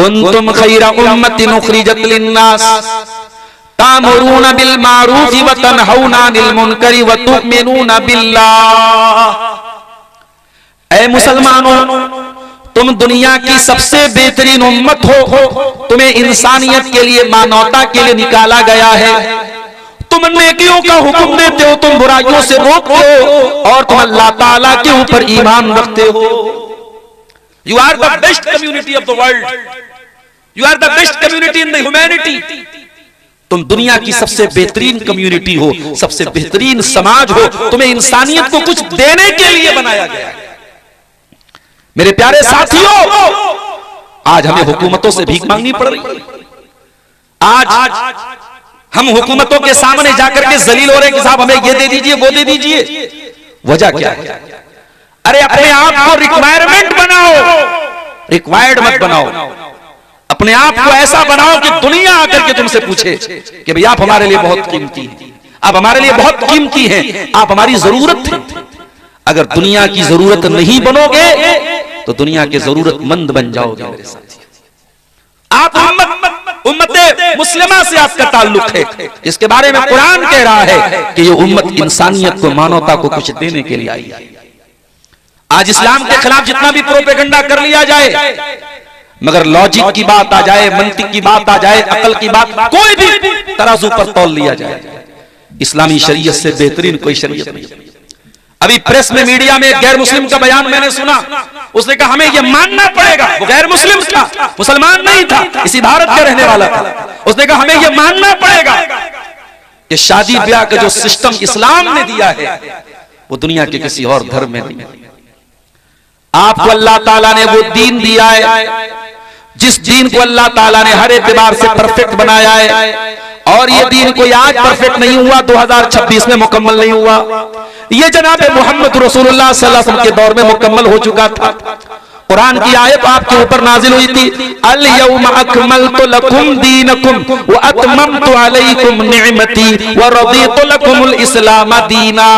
कुंतुम Khaira उम्मतिन उखरिजत लिन्नास तामुरूना bill मारूफ व तनहौना अनिल मुनकरी व तु'मिनूना बिल्लाह। ऐ मुसलमानों, तुम दुनिया की सबसे बेहतरीन उम्मत हो। तुम्हें इंसानियत के लिए, मानवता के लिए निकाला गया है। तुम नेकियों का हुक्म देते हो, तुम बुराइयों से रोकते हो, और तुम अल्लाह ताला के ऊपर ईमान रखते हो। You are the best community of the world, you are the best community in the humanity. तुम दुनिया की सबसे बेहतरीन कम्युनिटी हो, सबसे बेहतरीन समाज हो। तुम्हें इंसानियत को कुछ देने के लिए बनाया गया है। मेरे प्यारे साथियों, आज हमें हुकूमतों से भीख मांगनी पड़ रही है। आज हम हुकूमतों के सामने जाकर के जलील हो रहे हैं कि साहब हमें ये दे दीजिए, वो दे दीजिए। वजह क्या है? अरे अपने आप को रिक्वायरमेंट बनाओ, रिक्वायर्ड मत बनाओ। अपने आप को ऐसा बनाओ कि दुनिया आकर के तुमसे पूछे कि भाई आप हमारे लिए बहुत कीमती हैं, आप हमारे लिए बहुत कीमती हैं, आप हमारी जरूरत है। अगर दुनिया की जरूरत नहीं बनोगे तो दुनिया के जरूरतमंद बन जाओगे। मेरे साथी, आप उम्मते मुस्लिमा से आपका ताल्लुक है, जिसके बारे में कुरान कह रहा है कि ये उम्मत इंसानियत को, मानवता को कुछ देने के लिए आई है। आज इस्लाम के खिलाफ जितना भी प्रोपेगेंडा कर लिया जाए, मगर लॉजिक की बात आ जाए, मंतिक की बात आ जाए, अकल की बात, कोई भी तराजू पर तौल लिया जाए, इस्लामी शरीयत से बेहतरीन कोई शरीयत नहीं। अभी प्रेस में, मीडिया में गैर मुस्लिम का बयान मैंने सुना। उसने कहा हमें यह मानना पड़ेगा, वो गैर मुस्लिम था, मुसलमान नहीं था, इसी भारत का रहने वाला था। उसने कहा हमें यह मानना पड़ेगा कि शादी ब्याह का जो सिस्टम इस्लाम ने दिया है वो दुनिया के किसी और धर्म में नहीं। आपको अल्लाह ताला ने वो दीन दिया है, जिस दीन को अल्लाह ताला ने हर एतबार से परफेक्ट बनाया है। और ये दीन कोई आज परफेक्ट नहीं हुआ, 2026 में मुकम्मल नहीं हुआ। ये जनाब मोहम्मद रसूलुल्लाह सल्लल्लाहु अलैहि वसल्लम के दौर में मुकम्मल हो चुका था। कुरान की आयत आपके ऊपर नाजिल हुई थी, अल यौम अकमलतु लकुम दीनकुम व अतममतु अलैकुम निअमती व रदीतु लकुमुल इस्लाम दीना।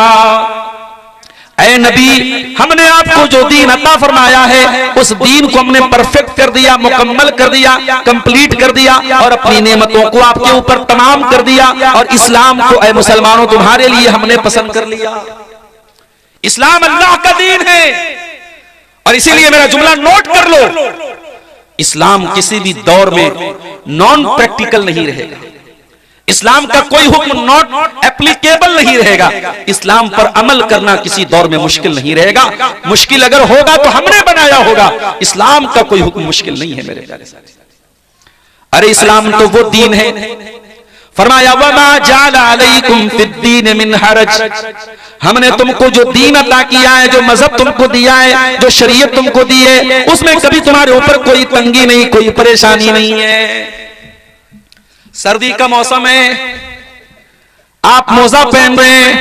ऐ नबी, हमने आपको जो दीन अता फरमाया है उस दीन को हमने परफेक्ट कर दिया, मुकम्मल कर दिया, कंप्लीट कर दिया, और अपनी नेमतों को आपके ऊपर तमाम कर दिया। और इस्लाम को ऐ मुसलमानों तुम्हारे लिए हमने पसंद कर लिया। इस्लाम अल्लाह का दीन है। और इसीलिए मेरा जुमला नोट कर लो, इस्लाम किसी भी दौर में नॉन प्रैक्टिकल नहीं रहेगा। इस्लाम का कोई हुक्म नॉट एप्लीकेबल नहीं रहेगा। इस्लाम पर अमल करना किसी दौर में मुश्किल नहीं रहेगा। मुश्किल अगर होगा तो हमने बनाया होगा, इस्लाम का कोई हुक्म मुश्किल नहीं है मेरे प्यारे साथी। अरे इस्लाम तो वो दीन है, फरमाया वमा जाला अलैकुम फिद्दीन मिन हरज। हमने तुमको जो दीन अता किया है, जो मजहब तुमको दिया है, जो शरीयत तुमको दी है, उसमें कभी तुम्हारे ऊपर कोई तंगी नहीं, कोई परेशानी नहीं है। सर्दी का मौसम है, आप मोजा पहन रहे हैं,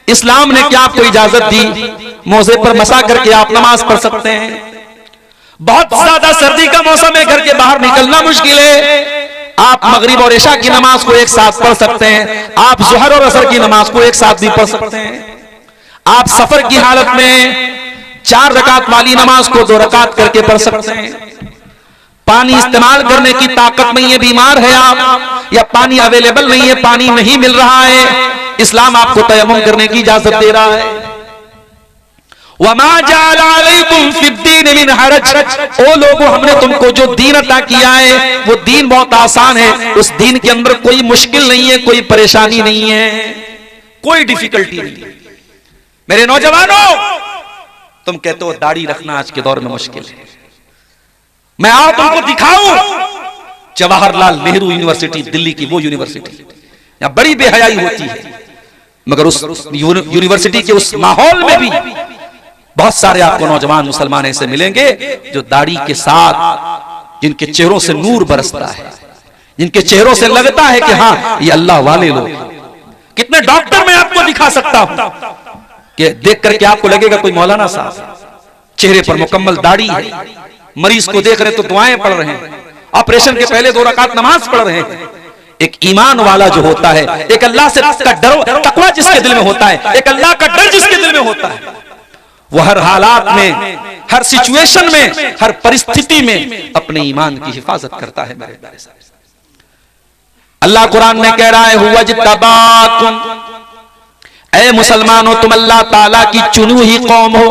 इस्लाम ने क्या आपको इजाजत दी? मोजे पर मसा करके आप नमाज पढ़ सकते हैं। बहुत ज्यादा सर्दी का मौसम है, घर के बाहर निकलना मुश्किल है, आप मगरिब और इशा की नमाज को एक साथ पढ़ सकते हैं। आप ज़ोहर और असर की नमाज को एक साथ भी पढ़ सकते हैं। आप सफर की हालत में 4 रकात वाली नमाज को 2 रकात करके पढ़ सकते हैं। पानी इस्तेमाल करने की ताकत नहीं है, बीमार है आप, या पानी अवेलेबल नहीं है, पानी नहीं मिल रहा है, इस्लाम आपको तयम्मुम करने की इजाजत दे रहा है। वमा जअल अलैकुम फिद्दीन मिन हरज। ओ लोगों, हमने तुमको जो दीन अता किया है वो दीन बहुत आसान है। उस दीन के अंदर कोई मुश्किल नहीं है, कोई परेशानी नहीं है, कोई डिफिकल्टी नहीं है। मेरे नौजवानों, तुम कहते हो दाढ़ी रखना आज के दौर में मुश्किल है। मैं आओ तुमको दिखाऊं, जवाहरलाल नेहरू यूनिवर्सिटी, दिल्ली की वो यूनिवर्सिटी, यहां बड़ी बेहयाई होती है, मगर उस यूनिवर्सिटी के उस माहौल में भी बहुत सारे आपको नौजवान मुसलमान ऐसे मिलेंगे जो दाढ़ी के साथ, जिनके चेहरों से नूर बरसता है, जिनके चेहरों से लगता है कि हाँ ये अल्लाह वाले लोग। कितने डॉक्टर मैं आपको दिखा सकता हूं कि देख करके आपको लगेगा कोई मौलाना साहब, चेहरे पर मुकम्मल दाढ़ी है, मरीज को देख रहे तो दुआएं पढ़ रहे हैं, ऑपरेशन के पहले 2 रकात नमाज पढ़ रहे हैं। एक ईमान वाला जो होता है, एक अल्लाह से का डर, तकवा जिसके दिल में होता है, एक अल्लाह का डर जिसके दिल में होता है, वो हर हालात में, हर सिचुएशन में, हर परिस्थिति में अपने ईमान की हिफाजत करता है मेरे प्यारे साहब। अल्लाह कुरान में कह रहा है हुवा जित्तबाकुम, ऐ मुसलमानों तुम अल्लाह ताला की चुनी हुई कौम हो।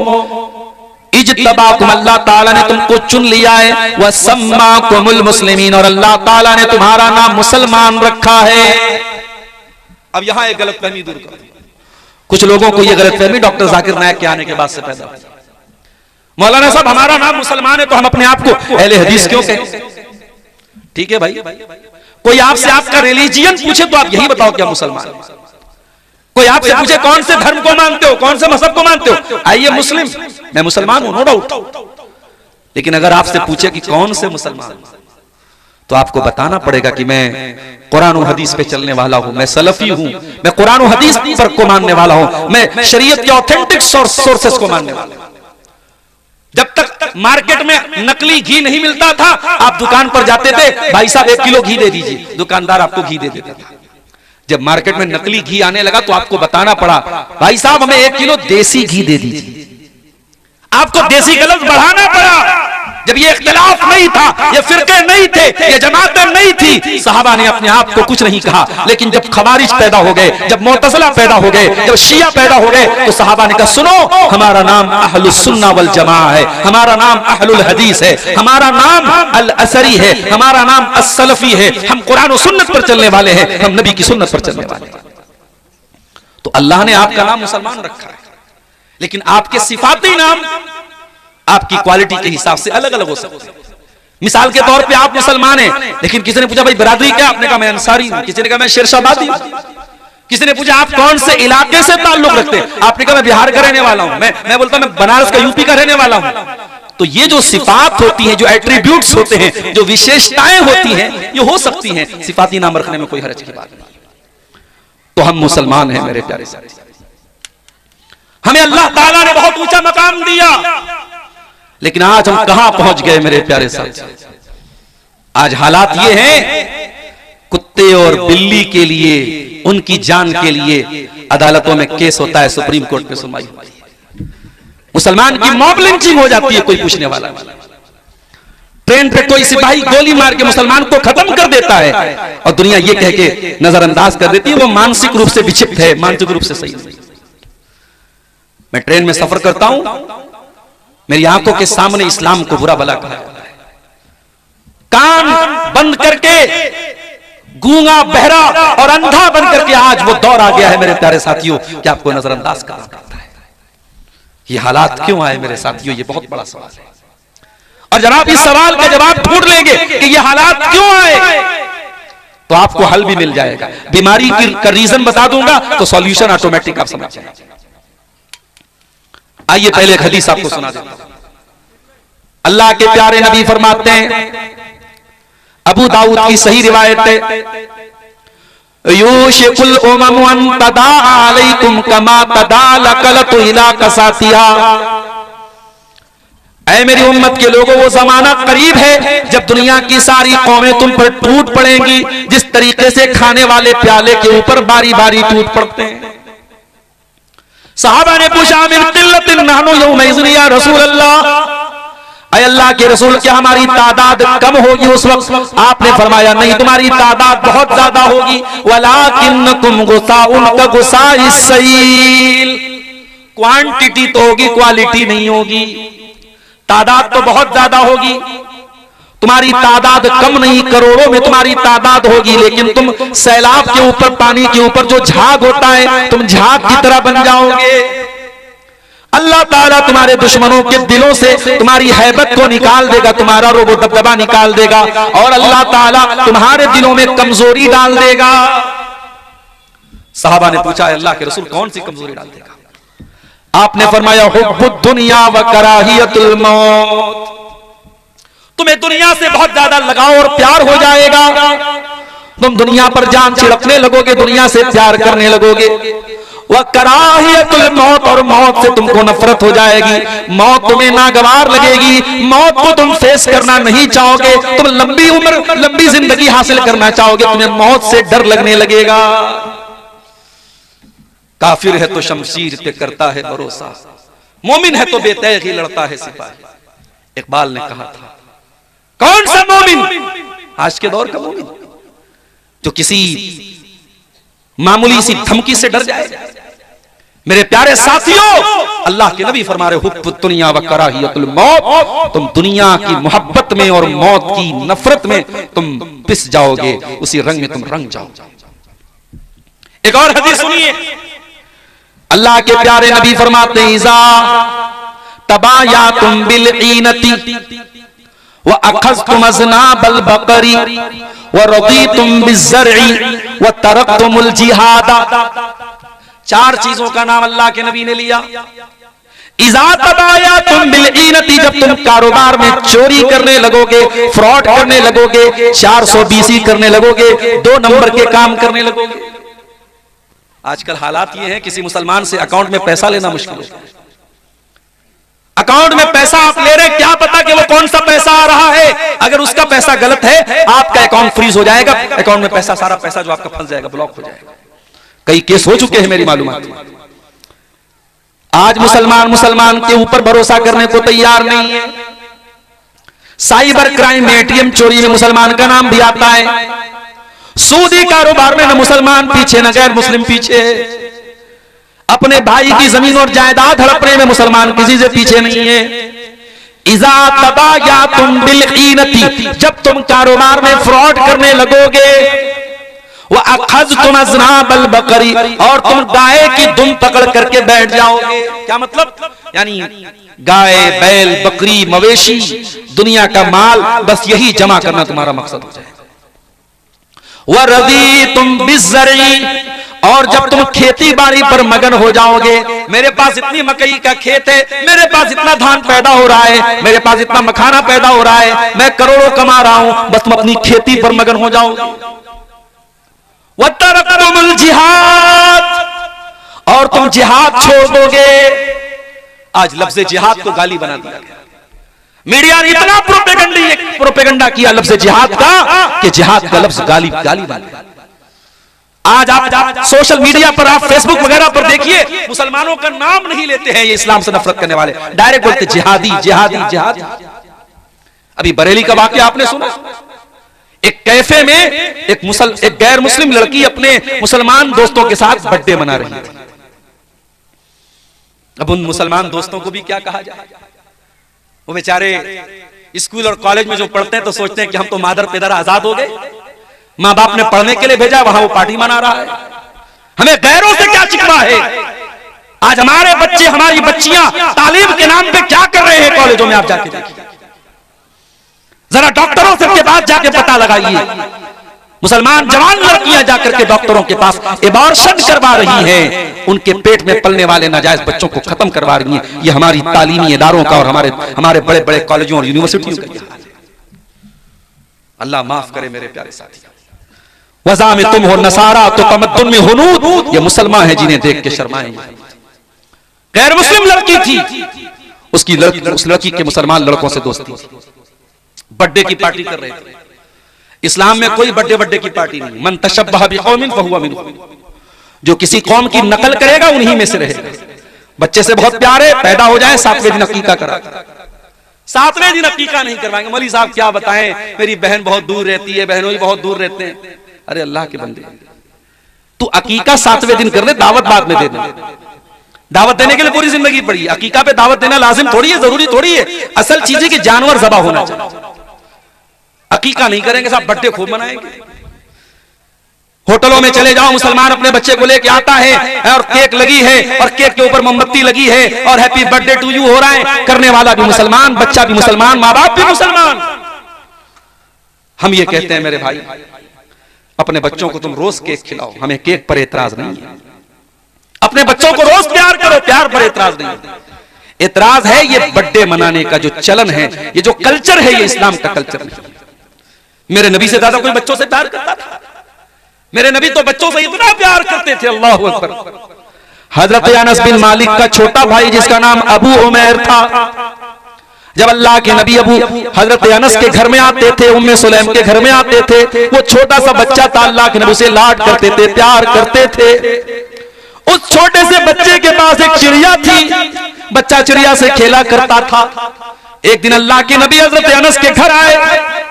इज्तबाकुम, अल्लाह ताला ने तुमको चुन लिया है। व सम्माकुमुल मुस्लिमीन, और अल्लाह ताला ने तुम्हारा नाम मुसलमान रखा है। अब यहां एक गलतफहमी दूर करो। कुछ लोगों को यह गलतफहमी डॉक्टर जाकिर नायक के आने के बाद से पैदा हुई, मौलाना साहब हमारा नाम मुसलमान है तो हम अपने आप को अहले हदीस क्यों कहें? ठीक है भाई, कोई आपसे आपका रिलीजियन पूछे तो आप यही बताओ क्या मुसलमान। कोई आपसे पूछे कौन से धर्म को मानते हो, कौन से मजहब को मानते हो, आइए मुस्लिम, मैं मुसलमान हूं, नो डाउट। लेकिन अगर आपसे पूछे कि कौन से मुसलमान, तो आपको बताना पड़ेगा कि मैं कुरान और हदीस पे चलने वाला हूं, मैं सलफी हूं, मैं कुरान और हदीस पर को मानने वाला हूं, मैं शरीयत के ऑथेंटिक सोर्सेस को मानने वाला हूं। जब तक मार्केट में नकली घी नहीं मिलता था, आप दुकान पर जाते थे, भाई साहब 1 किलो घी दे दीजिए, दुकानदार आपको घी दे देता था। जब मार्केट में नकली घी आने लगा तो आपको बताना पड़ा, भाई साहब हमें 1 किलो देसी घी दे दीजिए। आपको देसी का लफ्ज बढ़ाना पड़ा। जब ये इख्तिलाफ नहीं था, ये फिरके नहीं थे, ये जमातें नहीं थी, सहाबा ने अपने आप को कुछ नहीं कहा। लेकिन जब खवारिज पैदा हो गए, जब मुअतज़िला पैदा हो गए, जब शिया पैदा हो गए, तो सहाबा ने कहा सुनो, हमारा नाम अहलुस सुन्ना वल जमा है, हमारा नाम अहलुल हदीस है, हमारा नाम अल असरी है, हमारा नाम अस-सलफी है। हम कुरान और सुन्नत पर चलने वाले हैं, हम नबी की सुन्नत पर चलने वाले हैं। तो अल्लाह ने आपका नाम मुसलमान रखा है, लेकिन आपके सिफाती नाम आपकी क्वालिटी के हिसाब से अलग अलग हो सकते हैं। मिसाल के तौर पे आप मुसलमान हैं, लेकिन किसी ने पूछा भाई बरादरी क्या, आपने कहा मैं अंसारी हूं, किसी ने कहा मैं शेरशाबादी हूं, किसी ने पूछा आप कौन से इलाके से ताल्लुक रखते हैं, आपने कहा मैं बिहार का रहने वाला हूं, मैं बोलता मैं बनारस का, यूपी का रहने वाला हूं। तो ये जो सिफात होती हैं, जो एट्रीब्यूट्स होते हैं, जो विशेषताएं होती हैं, ये हो सकती हैं, सिफाती नाम रखने में कोई हर्ज की बात नहीं। तो हम मुसलमान हैं मेरे प्यारे साथी, हमें अल्लाह ताला ने बहुत ऊंचा मकाम दिया, लेकिन आज हम कहां पहुंच गए मेरे प्यारे साथी। आज हालात ये हैं, कुत्ते और बिल्ली के लिए, उनकी जान के लिए अदालतों में केस होता है, सुप्रीम कोर्ट में सुनवाई होती है, मुसलमान की मॉब लिंचिंग हो जाती है, कोई पूछने वाला नहीं। ट्रेन पे कोई सिपाही गोली मार के मुसलमान को खत्म कर देता है और दुनिया ये कह के नजरअंदाज कर देती है वो मानसिक रूप से विक्षिप्त है, मानसिक रूप से सही नहीं। मैं ट्रेन में सफर करता हूं, मेरी आंखों के सामने इस्लाम को बुरा भला कहा जाता है, कान बंद करके गूंगा, बहरा और अंधा बन करके आज वो दौर आ गया है मेरे प्यारे साथियों कि आपको नजरअंदाज करना पड़ता है। ये हालात क्यों आए मेरे साथियों, ये बहुत बड़ा सवाल है। और जनाब इस सवाल का जवाब ढूंढ लेंगे कि ये हालात क्यों आए, तो आपको हल भी मिल जाएगा। बीमारी का रीजन बता दूंगा तो सॉल्यूशन ऑटोमेटिक आप समझ जाएंगे। आइए पहले एक हदीस आपको सुना देता हूं। अल्लाह के प्यारे नबी फरमाते हैं, अबू दाऊद की सही रिवायत है, यूशिकुल उमम अन तदा अलैकुम कमा तदा लकलतु इला कसातिहा। ऐ मेरी उम्मत के लोगों, वो जमाना करीब है जब दुनिया की सारी कौमें तुम पर टूट पड़ेंगी, जिस तरीके से खाने वाले प्याले के ऊपर बारी बारी टूट पड़ते हैं। सहाबा ने पूछा मिन किल्लतिन नहनु यौमइज़िन या रसूल अल्लाह, ऐ अल्लाह के रसूल क्या हमारी तादाद कम होगी उस वक्त? आपने फरमाया नहीं, तुम्हारी तादाद बहुत ज्यादा होगी। वलाकिन्नकुम गुसाउन का गुसाइस सैल, क्वांटिटी तो होगी, क्वालिटी नहीं होगी। तादाद तो बहुत ज्यादा होगी, तुम्हारी तादाद कम नहीं, करोड़ों में तुम्हारी तादाद होगी, लेकिन तुम सैलाब के ऊपर, पानी के ऊपर जो झाग होता है, तुम झाग की तरह बन जाओगे। अल्लाह ताला तुम्हारे दुश्मनों के दिलों से तुम्हारी हैबत को निकाल देगा, तुम्हारा रोब दबदबा निकाल देगा, और अल्लाह ताला तुम्हारे दिलों में कमजोरी डाल देगा। सहाबा ने पूछा अल्लाह के रसूल कौन सी कमजोरी डाल देगा? आपने फरमाया हुब्बुद दुनिया व कराहियतुल मौत, तुम्हें दुनिया से बहुत ज्यादा लगाव और प्यार हो जाएगा, तुम दुनिया पर जान छिड़कने लगोगे, दुनिया से प्यार करने लगोगे। वह कराहियतुल मौत, और मौत से तुमको नफरत हो जाएगी, मौत तुम्हें नागवार लगेगी, मौत को तुम फेस करना नहीं चाहोगे, तुम लंबी उम्र, लंबी जिंदगी हासिल करना चाहोगे, तुम्हें मौत से डर लगने लगेगा। काफिर है तो शमशीर पे करता है भरोसा, मोमिन है तो बेतैग ही लड़ता है सिपाही। इकबाल ने कहा था, कौन सा मोमिन आज के दौर का मोमिन जो किसी मामूली सी धमकी से डर जाए। मेरे प्यारे साथियों, अल्लाह के नबी फरमा रहे, हुब्बुद दुनिया व कराहियतुल मौत, तुम दुनिया की मोहब्बत में और मौत की नफरत में तुम पिस जाओगे, उसी रंग में तुम रंग जाओगे। एक और हदीस सुनिए, अल्लाह के प्यारे नबी फरमाते हैं, इज़ा तबायातुम बिल ईनती व अखज़तुम अज़नाबल बकरी व रदीतुम बिज़्ज़रई व तरकतुमुल जिहादा। चार चीजों का नाम अल्लाह के नबी ने लिया। इज़ा तबायातुम बिल ईनती, जब तुम कारोबार में चोरी करने लगोगे, फ्रॉड करने लगोगे, 420 करने लगोगे, 2 नंबर के काम करने लगोगे। आजकल हालात ये हैं, किसी मुसलमान से अकाउंट में पैसा लेना मुश्किल है। अकाउंट में पैसा आप ले रहे, क्या पता कि वो कौन सा पैसा आ रहा है। अगर उसका पैसा गलत है, आपका अकाउंट फ्रीज हो जाएगा, अकाउंट में पैसा, सारा पैसा जो आपका फंस जाएगा, ब्लॉक हो जाएगा। कई केस हो चुके हैं मेरी मालूमात। आज मुसलमान के ऊपर भरोसा करने को तैयार नहीं है। साइबर क्राइम में, एटीएम चोरी में मुसलमान का नाम भी आता है। सूदी कारोबार में न मुसलमान पीछे न गैर मुस्लिम पीछे है। अपने भाई की जमीन और जायदाद हड़पने में मुसलमान किसी से पीछे नहीं है। इज़ा तबायातुम बिल ईनती, जब तुम कारोबार में फ्रॉड करने लगोगे, व अखज़तुम अज़नाबल बकरी, और तुम गाय की दुम पकड़ करके बैठ जाओगे। क्या मतलब? यानी गाय, बैल, बकरी, मवेशी, दुनिया का माल, बस यही जमा करना तुम्हारा मकसद हो जाएगा। व रदीतुम बिज़्ज़रई, और जब तुम खेती बाड़ी पर मगन हो जाओगे, मेरे पास इतनी मकई का खेत है, मेरे पास इतना धान पैदा हो रहा है, मेरे पास इतना मखाना पैदा हो रहा है, मैं करोड़ों कमा रहा हूं, बस तुम अपनी खेती पर मगन हो जाओगे। वतरकतुमुल जिहाद, और तुम जिहाद छोड़ दोगे। आज लफ्ज़ जिहाद को गाली बना दिया गया। मीडिया ने इतना प्रोपेगेंडा किया लफ्ज़ जिहाद का कि जिहाद का लफ्ज़ गाली बन गया। आज आप सोशल मीडिया पर, आप फेसबुक वगैरह पर देखिए, मुसलमानों का नाम नहीं लेते हैं ये इस्लाम से नफरत करने वाले, डायरेक्ट बोलते जिहादी जिहादी जिहादी। अभी बरेली का वाकया आपने सुना। एक कैफे में एक गैर मुस्लिम लड़की अपने मुसलमान दोस्तों के साथ बर्थडे मना रही थी। अब उन मुसलमान दोस्तों को भी क्या कहा जाए। वो बेचारे स्कूल और कॉलेज में जो पढ़ते हैं तो सोचते हैं कि हम तो मादर पिदर आजाद हो गए, माँ बाप ने पढ़ने के लिए भेजा, वहां वो पार्टी मना रहा है। हमें गैरों से क्या शिकवा है। आज हमारे बच्चे, हमारी बच्चियां तालीम के नाम पे क्या कर रहे हैं कॉलेजों में, आप जाके देखिए। जरा डॉक्टरों से के पास जाके पता लगाइए, मुसलमान जवान लड़कियां जाकर के डॉक्टरों के पास एबॉर्शन करवा रही हैं, उनके पेट में पलने वाले नाजायज बच्चों को खत्म करवा रही हैं। ये हमारी तालीमी इदारों का और हमारे बड़े बड़े कॉलेजों और यूनिवर्सिटियों का। अल्लाह माफ करे मेरे प्यारे साथी। वज़ा में तुम हो नसारा तो तमद्दुन में हुनूद, ये मुसलमान है जिन्हें देख के शर्माएंगे। गैर मुस्लिम लड़की थी, उस लड़की के मुसलमान लड़कों से दोस्ती, बर्थडे की पार्टी कर रहे थे। इस्लाम में कोई बर्थडे की पार्टी नहीं। मन तशब्बह बिक़ौमिन फहुवा मिनहुम, जो किसी कौम की नकल करेगा उन्हीं में से रहेगा। बच्चे से बहुत प्यारे, पैदा हो जाए 7वें दिन अकीका करा, 7वें दिन अकीका नहीं करवाएंगे। मौलवी साहब क्या बताएं, मेरी बहन बहुत दूर रहती है, बहनों ही बहुत दूर रहते हैं। अरे अल्लाह के बंदे, तू अकीका 7वें दिन कर ले, दावत बाद में दे दे। दावत देने के लिए पूरी जिंदगी पड़ी है, अकीका पे दावत देना लाजिम थोड़ी है, जरूरी थोड़ी है। असल चीज है कि जानवर ज़बा होना चाहिए। अकीका नहीं करेंगे साहब, बर्थडे खूब मनाएंगे। होटलों में चले जाओ, मुसलमान अपने बच्चे को लेके आता है और केक लगी है और केक के ऊपर मोमबत्ती लगी है और हैप्पी बर्थडे टू यू हो रहा है। करने वाला भी मुसलमान, बच्चा भी मुसलमान, माँ बाप भी मुसलमान। हम ये कहते हैं मेरे भाई, अपने बच्चों को तुम रोज केक खिलाओ, हमें केक पर एतराज नहीं है। अपने बच्चों को रोज प्यार करो, प्यार पर एतराज नहीं है। एतराज है ये बर्थडे मनाने का जो चलन है, ये जो कल्चर है, ये इस्लाम का कल्चर नहीं। मेरे नबी से ज्यादा कोई बच्चों से प्यार करता था? मेरे नबी तो बच्चों से इतना प्यार करते थे, अल्लाह अकबर। हजरत अनस बिन मालिक का छोटा भाई जिसका नाम अबू उमैर था, जब अल्लाह के नबी हजरत अनस के घर में आते थे, उम्मे सुलैम के घर में आते थे, वो छोटा सा बच्चा था, अल्लाह के नबी से लाड करते थे, प्यार करते थे। उस छोटे से बच्चे के पास एक चिड़िया थी, बच्चा चिड़िया से खेला करता था। एक दिन अल्लाह के नबी हजरत अनस के घर आए,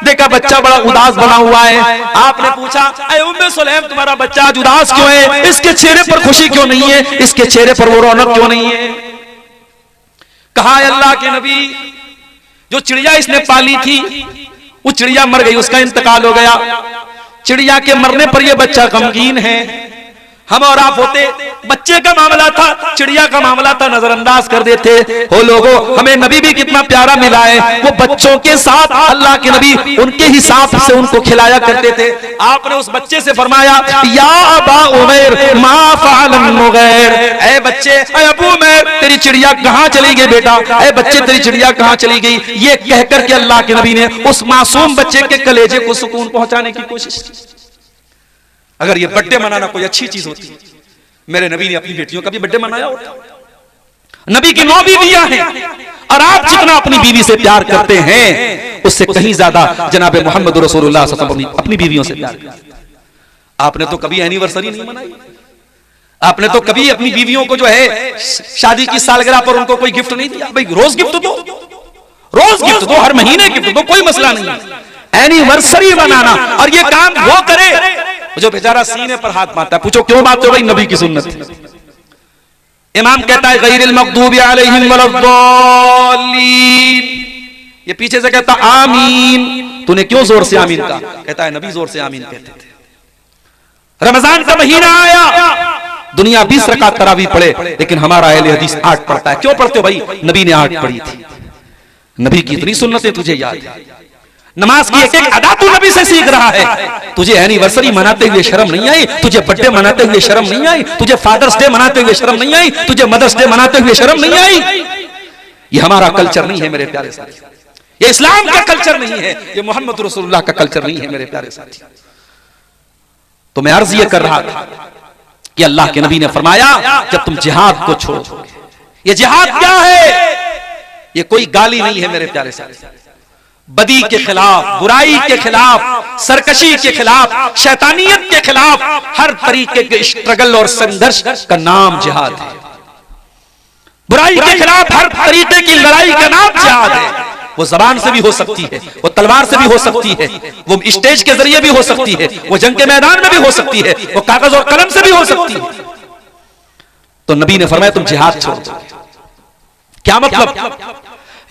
देखा बच्चा बड़ा उदास बना हुआ है। आपने पूछा, अरे उम्मे सुलैम तुम्हारा बच्चा आज उदास क्यों है? इसके चेहरे पर खुशी क्यों नहीं है? इसके चेहरे पर वो रौनक क्यों नहीं है? कहा अल्लाह के नबी, जो चिड़िया इसने पाली थी वो चिड़िया मर गई, उसका इंतकाल हो गया। चिड़िया के मरने पर यह बच्चा गमगीन है। हम और आप होते, बच्चे का मामला था, चिड़िया का मामला था, नजरअंदाज कर देते हो। लोगों, हमें नबी भी कितना प्यारा मिला है। वो बच्चों के साथ अल्लाह के नबी उनके हिसाब से उनको खिलाया करते थे। आपने उस बच्चे से फरमाया, या अबा उमैर मा फ़अलन नुगैर, ऐ बच्चे, ऐ अबू उमैर, तेरी चिड़िया कहां चली गई बेटा? ऐ बच्चे, तेरी चिड़िया कहां चली गई? ये कहकर के अल्लाह के नबी ने उस मासूम बच्चे के कलेजे को सुकून पहुंचाने की कोशिश की। अगर ये बर्थडे मनाना कोई अच्छी चीज होती, मेरे नबी ने अपनी बेटियों का भी बर्थडे मनाया होता। नबी की 9 बीवियां हैं, और आप जितना अपनी बीवी से प्यार करते हैं उससे कहीं ज्यादा जनाब मोहम्मद रसूलुल्लाह सल्लल्लाहु अलैहि वसल्लम अपनी बीवियों से प्यार करते हैं। आपने तो कभी एनिवर्सरी नहीं मनाई, आपने तो कभी अपनी बीवियों को जो है शादी की सालगिरह पर उनको कोई गिफ्ट नहीं दिया। भाई रोज गिफ्ट दो, रोज गिफ्ट दो, हर महीने गिफ्ट दो, कोई मसला नहीं। एनिवर्सरी मनाना, और ये काम वो करे जो बेचारा सीने पर हाथ मारता है। पूछो क्यों मारते हो? भाई नबी की सुन्नत है। इमाम कहता है गैरिल मग़दूबि अलैहिम वलद्दालीन, ये पीछे से कहता आमीन। तूने क्यों जोर से आमीन कहा? कहता है नबी जोर से आमीन कहते थे। रमजान का महीना आया, दुनिया 20 रकात तरावी पढ़े, लेकिन हमारा अहले हदीस 8 पढ़ता है। क्यों पढ़ते हो भाई? नबी ने 8 पढ़ी थी। नबी की इतनी सुन्नतें तुझे याद है, नमाज की एक एक अदा तू नबी से सीख रहा है। तुझे एनिवर्सरी मनाते हुए शर्म नहीं आई? तुझे बर्थडे मनाते हुए शर्म नहीं आई? तुझे फादर्स डे मनाते हुए शर्म नहीं आई? तुझे मदर्स डे मनाते हुए शर्म नहीं आई? ये हमारा कल्चर नहीं है मेरे प्यारे साथी, ये इस्लाम का कल्चर नहीं है, ये मोहम्मद रसूलुल्लाह का कल्चर नहीं है मेरे प्यारे साथी। तो मैं अर्ज ये कर रहा था कि अल्लाह के नबी ने फरमाया, जब तुम जिहाद को छोड़ोगे, ये जिहाद क्या है? ये कोई गाली नहीं है मेरे प्यारे साथी। बदी के खिलाफ, बुराई के खिलाफ, सरकशी के खिलाफ, शैतानियत के खिलाफ हर तरीके के स्ट्रगल और संघर्ष का नाम जिहाद है। बुराई के खिलाफ हर तरीके की लड़ाई का नाम जिहाद है। वो जबान से भी हो सकती है, वो तलवार से भी हो सकती है, वो स्टेज के जरिए भी हो सकती है, वो जंग के मैदान में भी हो सकती है, वो कागज और कलम से भी हो सकती है। तो नबी ने फरमाया तुम जिहाद छोड़ दो। क्या मतलब?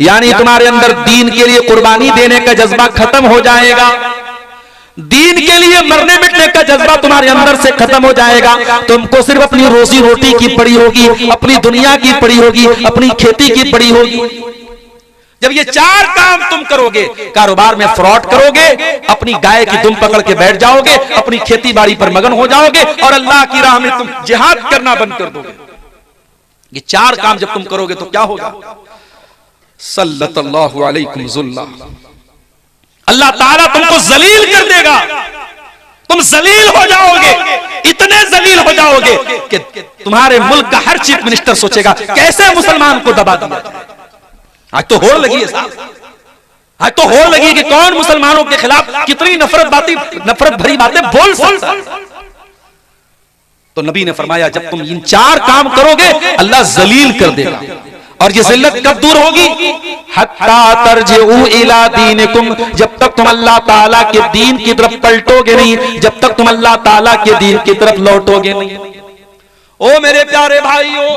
यानी तुम्हारे अंदर दीन के लिए कुर्बानी देने का जज्बा खत्म हो जाएगा, दीन के लिए मरने मिटने का जज्बा तुम्हारे अंदर से खत्म हो जाएगा। तुमको सिर्फ अपनी रोजी रोटी की पड़ी होगी, अपनी दुनिया की पड़ी होगी, अपनी खेती की पड़ी होगी। जब ये 4 काम तुम करोगे, कारोबार में फ्रॉड करोगे, अपनी गाय की दुम पकड़ के बैठ जाओगे, अपनी खेती बाड़ी पर मगन हो जाओगे, और अल्लाह की राह में तुम जिहाद करना बंद कर दोगे। ये 4 काम जब तुम करोगे तो क्या होगा? सल्लल्लाहु अलैकुम ज़ुल्ला, अल्लाह ताला तुमको जलील कर देगा। तुम जलील हो जाओगे, इतने जलील हो जाओगे कि तुम्हारे मुल्क का हर चीफ मिनिस्टर सोचेगा कैसे मुसलमान को दबा दिया जाए। आज तो होड़ लगी है साहब, आज तो होड़ लगी कि कौन मुसलमानों के खिलाफ कितनी नफरत भरी बातें बोल सकता है। तो नबी ने फरमाया जब तुम इन 4 काम करोगे अल्लाह जलील कर देगा। और ये जिल्लत कब दूर होगी? हत्ता तरजिउ इला दीनिकुम, जब तक तुम अल्लाह ताला के दीन की तरफ पलटोगे नहीं, जब तक तुम अल्लाह ताला के दीन की तरफ लौटोगे नहीं। ओ मेरे प्यारे भाइयों,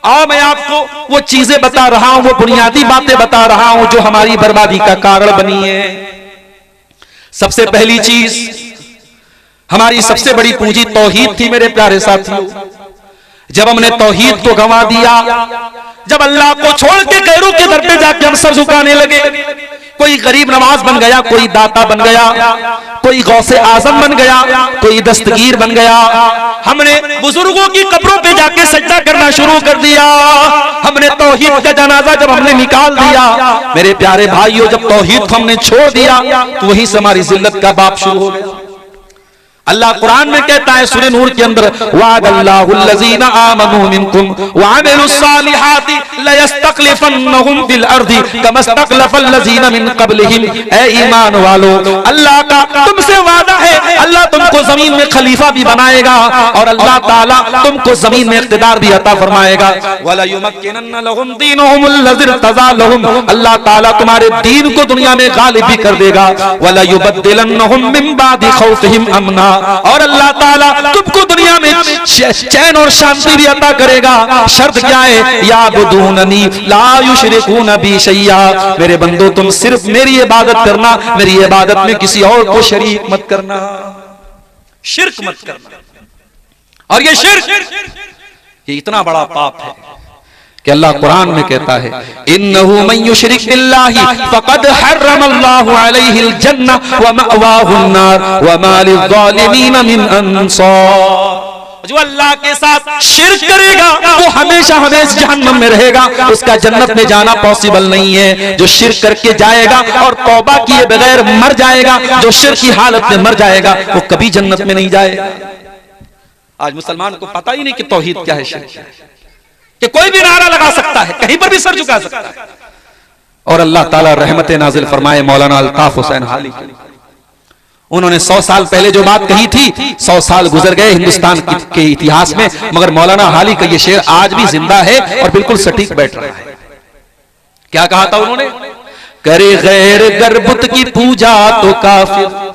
आओ मैं आपको वो चीजें बता रहा हूं, वो बुनियादी बातें बता रहा हूं जो हमारी बर्बादी का कारण बनी है। सबसे पहली चीज, हमारी सबसे बड़ी पूंजी तौहीद थी मेरे प्यारे साथियों। जब हमने तौहीद को गंवा दिया, जब अल्लाह को छोड़ के गैरों के दर पे जाके हम सर झुकाने लगे, कोई गरीब नवाज बन गया, कोई दाता बन गया, कोई गौसे आजम बन गया, कोई दस्तगीर बन गया, हमने बुजुर्गों की कब्रों पे जाके सजदा करना शुरू कर दिया, हमने तौहीद का जनाजा जब हमने निकाल दिया, मेरे प्यारे भाइयों जब तौहीद को हमने छोड़ दिया तो वहीं से हमारी जिल्लत का बाप शुरू हो गया। अल्लाह कुरान में कहता है सूरह नूर के अंदर, वाअदल्लाहुल्लज़ीना आमनू मिनकुम वअमिलुस्सालिहाति लयस्तखलिफन्नहुम फिल अर्दि कमस्तखलफल्लज़ीना मिन क़ब्लिहिम। ऐ ईमान वालों, अल्लाह का तुमसे वादा है अल्लाह तुमको जमीन में खलीफा भी बनाएगा और अल्लाह ताला तुमको जमीन में इख्तिदार भी अता फरमाएगा। वला युमक्किनन्ना लहुम दीनुहुमुल लज़ी इर्तज़ा लहुम, अल्लाह ताला तुम्हारे दीन को दुनिया में गालिब भी कर देगा। वला युबद्दिलन्नहुम मिन बादि खौफिहिम अमना, और अल्लाह ताला तुमको दुनिया में चैन और शांति भी अता करेगा। शर्त क्या है? याबुदूननी ला युशरिकून बी शैया, मेरे बंदो तुम सिर्फ मेरी इबादत करना, मेरी इबादत में किसी और को शरीक मत करना, शिर्क मत करना। और ये शिर्क ये इतना बड़ा पाप है कि अल्लाह कुरान में कहता है इन्नहु मन युशरिक बिल्लाहि फक़द हर्रमल्लाहु अलैहिल जन्नह व मअवाहुन नार व मा लिज़्ज़ालिमीन मिन अंसार। जो अल्लाह के साथ शिर्क करेगा वो हमेशा हमेशा जहन्नम में रहेगा, उसका जन्नत में जाना पॉसिबल नहीं है। जो शिर्क करके जाएगा और तौबा किए बगैर मर जाएगा, जो शिर्क की हालत में मर जाएगा वो कभी जन्नत में नहीं जाएगा। आज मुसलमान को पता ही नहीं कि तौहीद क्या है, शिर्क क्या है, कि कोई भी नारा लगा सकता है, कहीं पर भी सर झुका सकता है। और अल्लाह ताला रहमत नाजिल फरमाए मौलाना अल्ताफ हुसैन हाली, उन्होंने 100 साल पहले जो बात कही थी, 100 साल गुजर गए हिंदुस्तान के इतिहास में, मगर मौलाना हाली का ये शेर आज भी जिंदा है और बिल्कुल सटीक बैठ रहा है। क्या कहा था उन्होंने? करे गैर गरबुत की पूजा तो काफिर,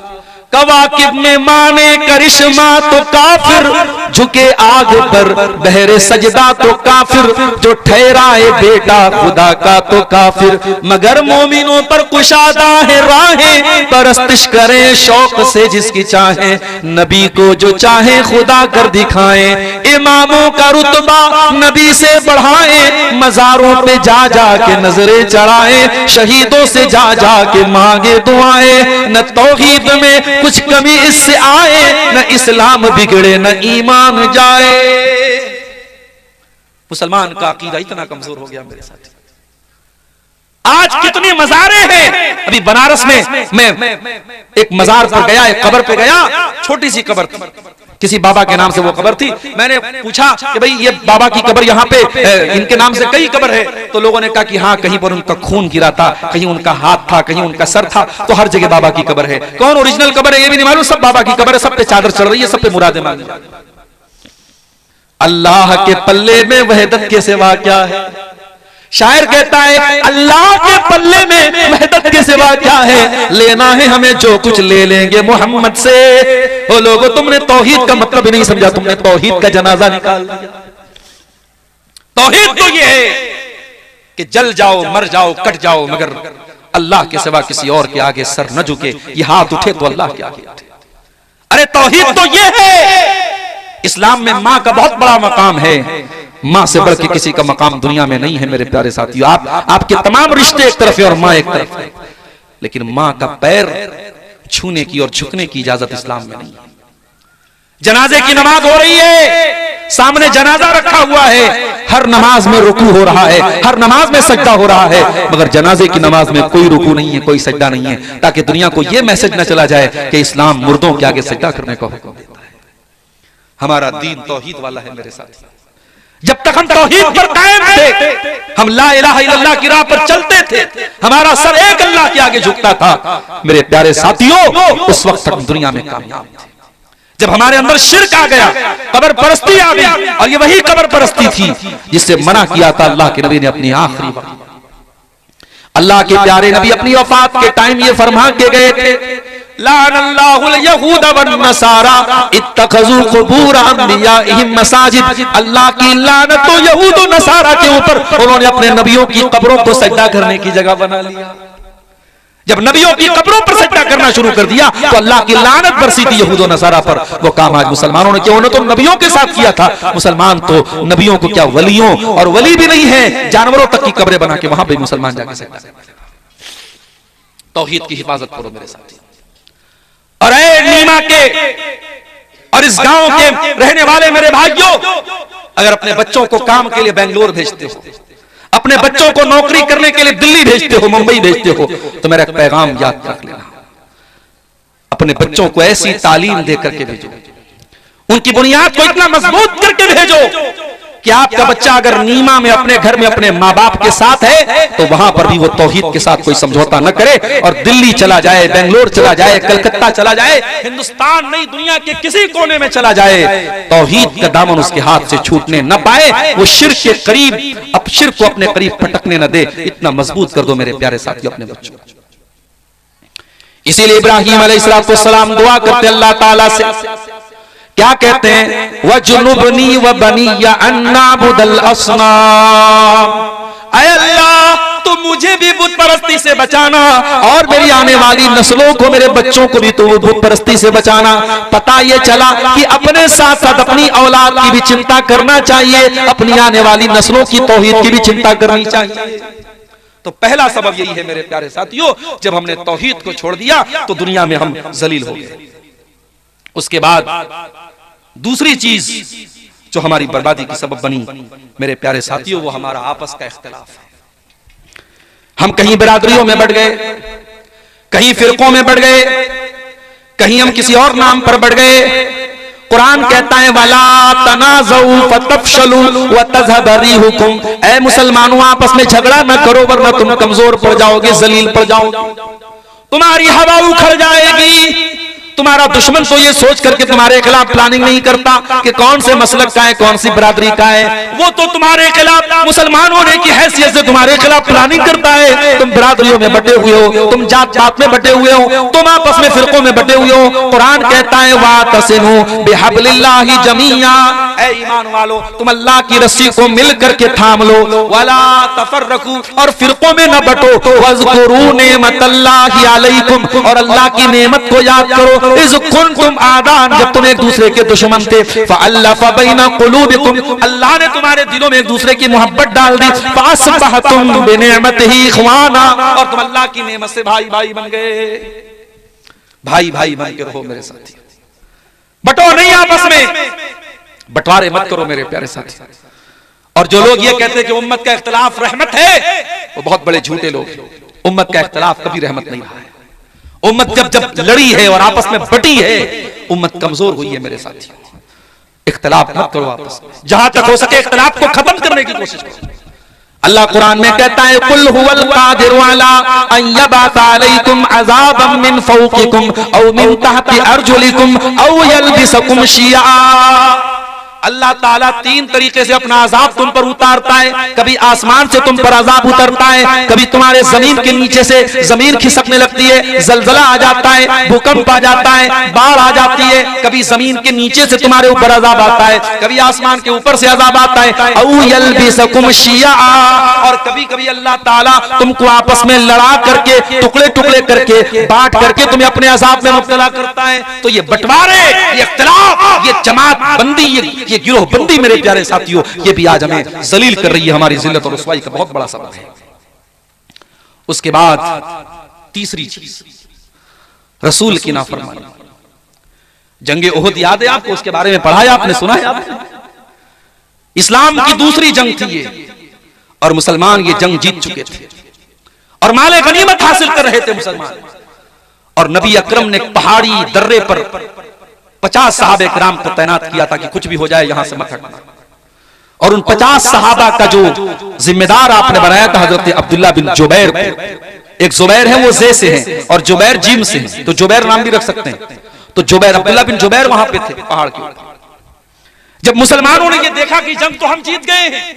कवाकिब में माने करिश्मा तो काफिर, झुके आग पर बहरे सजदा तो काफिर, जो ठहराए बेटा खुदा का तो काफिर, मगर मोमिनों पर कुशादा है राहें, परस्तिश करें शौक से जिसकी चाहे, नबी को जो चाहे खुदा कर दिखाएं, इमामों का रुतबा नबी से बढ़ाएं, मजारों पे जा जा के नजरें चढ़ाएं, शहीदों से जा जा के मांगे दुआएं, न तौहीद में कुछ कमी इससे आए, न इस्लाम बिगड़े न ईमान जाए। मुसलमान का अकीदा इतना कमजोर हो गया मेरे साथ। आज कितनी मज़ारें हैं। अभी बनारस में मैं एक मज़ार पर गया, एक कब्र पे गया, छोटी सी कब्र थी, किसी बाबा के नाम से वो कब्र थी। मैंने पूछा कि भाई ये बाबा की कब्र यहाँ पे इनके नाम से कई कब्र है, तो लोगों ने कहा कि हाँ कहीं पर उनका खून गिरा था, कहीं उनका हाथ था, कहीं उनका सर था, तो हर जगह बाबा की कब्र है। कौन ओरिजिनल कब्र है ये भी नहीं मालूम, सब बाबा की कब्र है, सब पे चादर चढ़ रही है, सब पे मुरादे मांगी। अल्लाह के पल्ले में वहदत के सिवा क्या है? शायर कहता है अल्लाह के पल्ले में वहदत के सिवा क्या है, लेना है हमें जो कुछ ले लेंगे मोहम्मद से। ओ लोगों, तुमने तौहीद का मतलब ही नहीं समझा, तुमने तौहीद का जनाजा निकाल दिया। तौहीद तो ये है कि जल जाओ, मर जाओ, कट जाओ, मगर अल्लाह के सिवा किसी और के आगे सर न झुके। ये हाथ उठे तो अल्लाह के आगे उठे। अरे तौहीद तो ये है। इस्लाम में माँ का बहुत बड़ा मकाम है, माँ से बढ़ के किसी का मकाम दुनिया में नहीं है मेरे प्यारे साथियों। आपके तमाम रिश्ते एक तरफ है और माँ एक तरफ है, लेकिन माँ का पैर छूने की और झुकने की इजाजत इस्लाम में नहीं है। जनाजे की नमाज हो रही है, सामने जनाजा रखा हुआ है, हर नमाज में रुकू हो रहा है, हर नमाज में सजदा हो रहा है, मगर जनाजे की नमाज में कोई रुकू नहीं है, कोई सजदा नहीं है, ताकि दुनिया को यह मैसेज न चला जाए कि इस्लाम मुर्दों के आगे सजदा करने का हुक्म देता है। हमारा दीन तौहीद वाला है मेरे साथी। जब तक हम तौहीद पर कायम थे, हम ला इलाहा इल्लल्लाह की राह पर चलते थे, हमारा सर एक अल्लाह के आगे झुकता था, मेरे प्यारे साथियों, उस वक्त तक दुनिया में कामयाब थे। जब हमारे अंदर शिर्क आ गया, कब्र परस्ती आ गई, और ये वही कब्र परस्ती थी जिससे मना किया था अल्लाह के नबी ने अपनी आखिरी वक्त। अल्लाह के प्यारे नबी अपनी वफात के टाइम ये फरमा के गए थे, लानल्लाहुल यहूद वन नसारा इत्तखज़ू क़ुबूर अंबियाइहिम मसाजिद। अल्लाह की लानत तो यहूद और नसारा के ऊपर, उन्होंने अपने नबियों की कब्रों को सजदा करने की जगह बना लिया। जब नबियों की कब्रों पर सजदा करना शुरू कर दिया तो अल्लाह की लानत बरसी थी यहूद और नसारा पर। वो काम आज मुसलमानों ने किया, उन्होंने तो नबियों के साथ किया था। मुसलमान तो नबियों को क्या, वलियों और वली भी नहीं है, जानवरों तक की कब्रें बना के वहां पे मुसलमान जाके सजदा करते हैं। तौहीद की हिफाजत करो मेरे साथी। और नीमा के और इस गांव के रहने वाले मेरे भाइयों, अगर अपने बच्चों को काम के लिए बेंगलोर भेजते हो, अपने बच्चों को नौकरी करने के लिए दिल्ली भेजते हो, मुंबई भेजते हो, तो मेरा एक पैगाम याद रख लेना, अपने बच्चों को ऐसी तालीम दे करके भेजो, उनकी बुनियाद को इतना मजबूत करके भेजो कि आपका बच्चा अगर नीमा में अपने घर में अपने माँ बाप के साथ है तो वहां पर भी वो तौहीद के साथ कोई समझौता न करे और दिल्ली चला जाए, बेंगलोर चला जाए, कलकत्ता चला जाए, हिंदुस्तान नहीं दुनिया के किसी कोने में चला जाए, तौहीद का दामन उसके हाथ से छूटने न पाए, वो शिर्क के करीब, अब शिर्क को अपने करीब पटकने न दे। इतना मजबूत कर दो मेरे प्यारे साथियों अपने बच्चों। इसीलिए इब्राहिम अलैहिस्सलाम दुआ करते अल्लाह ताला से, क्या कहते हैं, वजुनुबनी व बनिया अन्नाबुदल अस्नाम, ऐ अल्लाह तो मुझे भी बुत परस्ती से बचाना और मेरी आने वाली नस्लों को, मेरे बच्चों को भी तो बुत परस्ती से बचाना। पता ये चला कि अपने साथ साथ अपनी औलाद की भी चिंता करना चाहिए, अपनी आने वाली नस्लों की तौहीद की भी चिंता करनी चाहिए। तो पहला सबब यही है मेरे प्यारे साथियों, जब हमने तौहीद को छोड़ दिया तो दुनिया में हम जलील हो गए। उसके बाद दूसरी चीज जो हमारी बर्बादी की सबब बनी मेरे प्यारे साथियों, वो हमारा आपस का इख्तिलाफ है। हम कहीं बिरादरियों में बढ़ गए, कहीं फिरकों में बढ़ गए, कहीं हम किसी और नाम पर बढ़ गए। कुरान कहता है वला तनाज़उ फतफशलू व तज़हब रिहुकुम, ऐ मुसलमानों आपस में झगड़ा न करो वरना तुम कमजोर पड़ जाओगे, जलील पड़ जाओगे, तुम्हारी हवा उखड़ जाएगी। तुम्हारा दुश्मन तो ये सोच करके तुम्हारे खिलाफ प्लानिंग नहीं करता कि कौन से मसलक का है, कौन सी बिरादरी का है, वो तो तुम्हारे खिलाफ मुसलमान होने की हैसियत से तुम्हारे खिलाफ प्लानिंग करता है। तुम बिरादरियों में बटे हुए हो, तुम जात पात में बटे हुए हो, तुम आपस में फिरकों में बटे हुए हो। कुरान कहता है वातसिमू बिहब्लिल्लाहि जमीआ, ऐ ईमान वालो तुम अल्लाह की रस्सी को मिल करके थाम लो, वला तफर्रकू, और फिरकों में न बटो, वज़कुरू नेमतल्लाहि अलैकुम, और अल्लाह की नेमत को याद करो, इज़ कुंतुम आदान, जब तुम एक दूसरे के दुश्मन थे, फ़अल्लफ़ बैना क़ुलूबिकुम, अल्लाह ने तुम्हारे दिलों में एक दूसरे की मोहब्बत डाल दी, फ़अस्बहतुम बिनिअमतिही इख़वाना, और तुम अल्लाह की नेमत से भाई भाई बन गए। भाई भाई बन के रहो मेरे साथी, बटो नहीं आपस में, बंटवारे मत करो मेरे प्यारे साथी। और जो लोग ये कहते हैं कि उम्मत का इख्तिलाफ रहमत है, वो बहुत बड़े झूठे लोग हैं। उम्मत का इख्तिलाफ कभी रहमत नहीं रहा है। उम्मत जब लड़ी है और आपस में बटी है, उम्मत कमजोर हुई है मेरे साथियों। इख्तिलाफ मत करो आपस में, जहां तक हो सके इख्तिलाफ को खत्म करने की कोशिश करो। अल्लाह कुरान में कहता है कुल हुवल कादिरु अला अन यबअसा अलैकुम अज़ाबन मिन फौकिकुम औ मिन तहति अर्जुलिकुम औ यल्बिसकुम शिया। अल्लाह ताला तीन तरीके से अपना अजाब तुम पर उतारता है। कभी आसमान से तुम पर अजाब उतरता है, कभी तुम्हारे जमीन के नीचे से जमीन खिसकने लगती है, जलजला आ जाता है, भूकंप आ जाता है, बाढ़ आ जाती है, कभी जमीन के नीचे से तुम्हारे ऊपर अजाब आता है, कभी आसमान के ऊपर से अजाब आता है, औ यल्बिसकुम शिया, और कभी कभी अल्लाह ताला तुमको आपस में लड़ा करके, टुकड़े टुकड़े करके, बांट करके तुम्हें अपने अजाब में मुब्तला करता है। तो ये बंटवारे, ये इख्तिलाफ, ये जमात बंदी, ये गिरोह बंदी मेरे प्यारे साथियों, ये भी आज हमें जलील कर रही है, हमारी जिल्लत और रुसवाई का बहुत बड़ा सबब है। उसके बाद तीसरी चीज रसूल की नाफरमानी। जंगे ओहद याद है आपको? उसके बारे में पढ़ा है आपने, सुना है आपने? इस्लाम की दूसरी जंग थी ये, और मुसलमान ये जंग जीत चुके थे और माले गनीमत हासिल कर रहे थे मुसलमान। और नबी अकरम ने पहाड़ी दर्रे पर 50 सहाबे किराम को तैनात किया था कि कुछ भी हो जाए यहां से मत हटना। और उन 50 सहाबा का जो जिम्मेदार आपने बनाया था हजरत अब्दुल्ला बिन जुबैर को। एक जुबैर है वो जे से हैं और जुबैर जीम से हैं, तो जुबैर नाम भी रख सकते हैं। तो जुबैर, अब्दुल्ला बिन जुबैर वहां पे थे पहाड़ के ऊपर। जब मुसलमानों ने ये देखा कि जंग तो हम जीत गए हैं,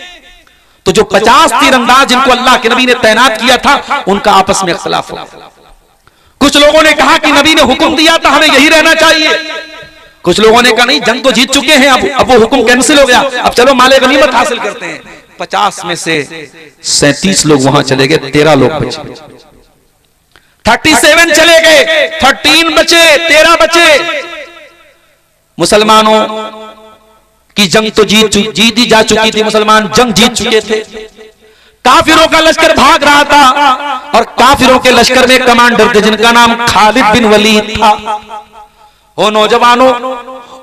तो जो 50 तीरंदाज जिनको अल्लाह के नबी ने तैनात किया था उनका आपस में इख्तिलाफ हो गया। कुछ लोगों ने कहा कि नबी ने हुक्म दिया था हमें यही रहना चाहिए, कुछ लोगों ने कहा नहीं जंग तो जीत चुके हैं, अब वो हुक्म कैंसिल हो गया, अब चलो माले गनीमत हासिल करते हैं। 50 में से 37 लोग वहां चले गए, 13 लोग बचे। 37 चले गए, 13 बचे, 13 बचे। मुसलमानों की जंग तो जीती जा चुकी थी, मुसलमान जंग जीत चुके थे। काफिरों का लश्कर भाग रहा था और काफिरों के लश्कर में कमांडर थे जिनका नाम खालिद बिन वलीद था। ओ नौजवानों,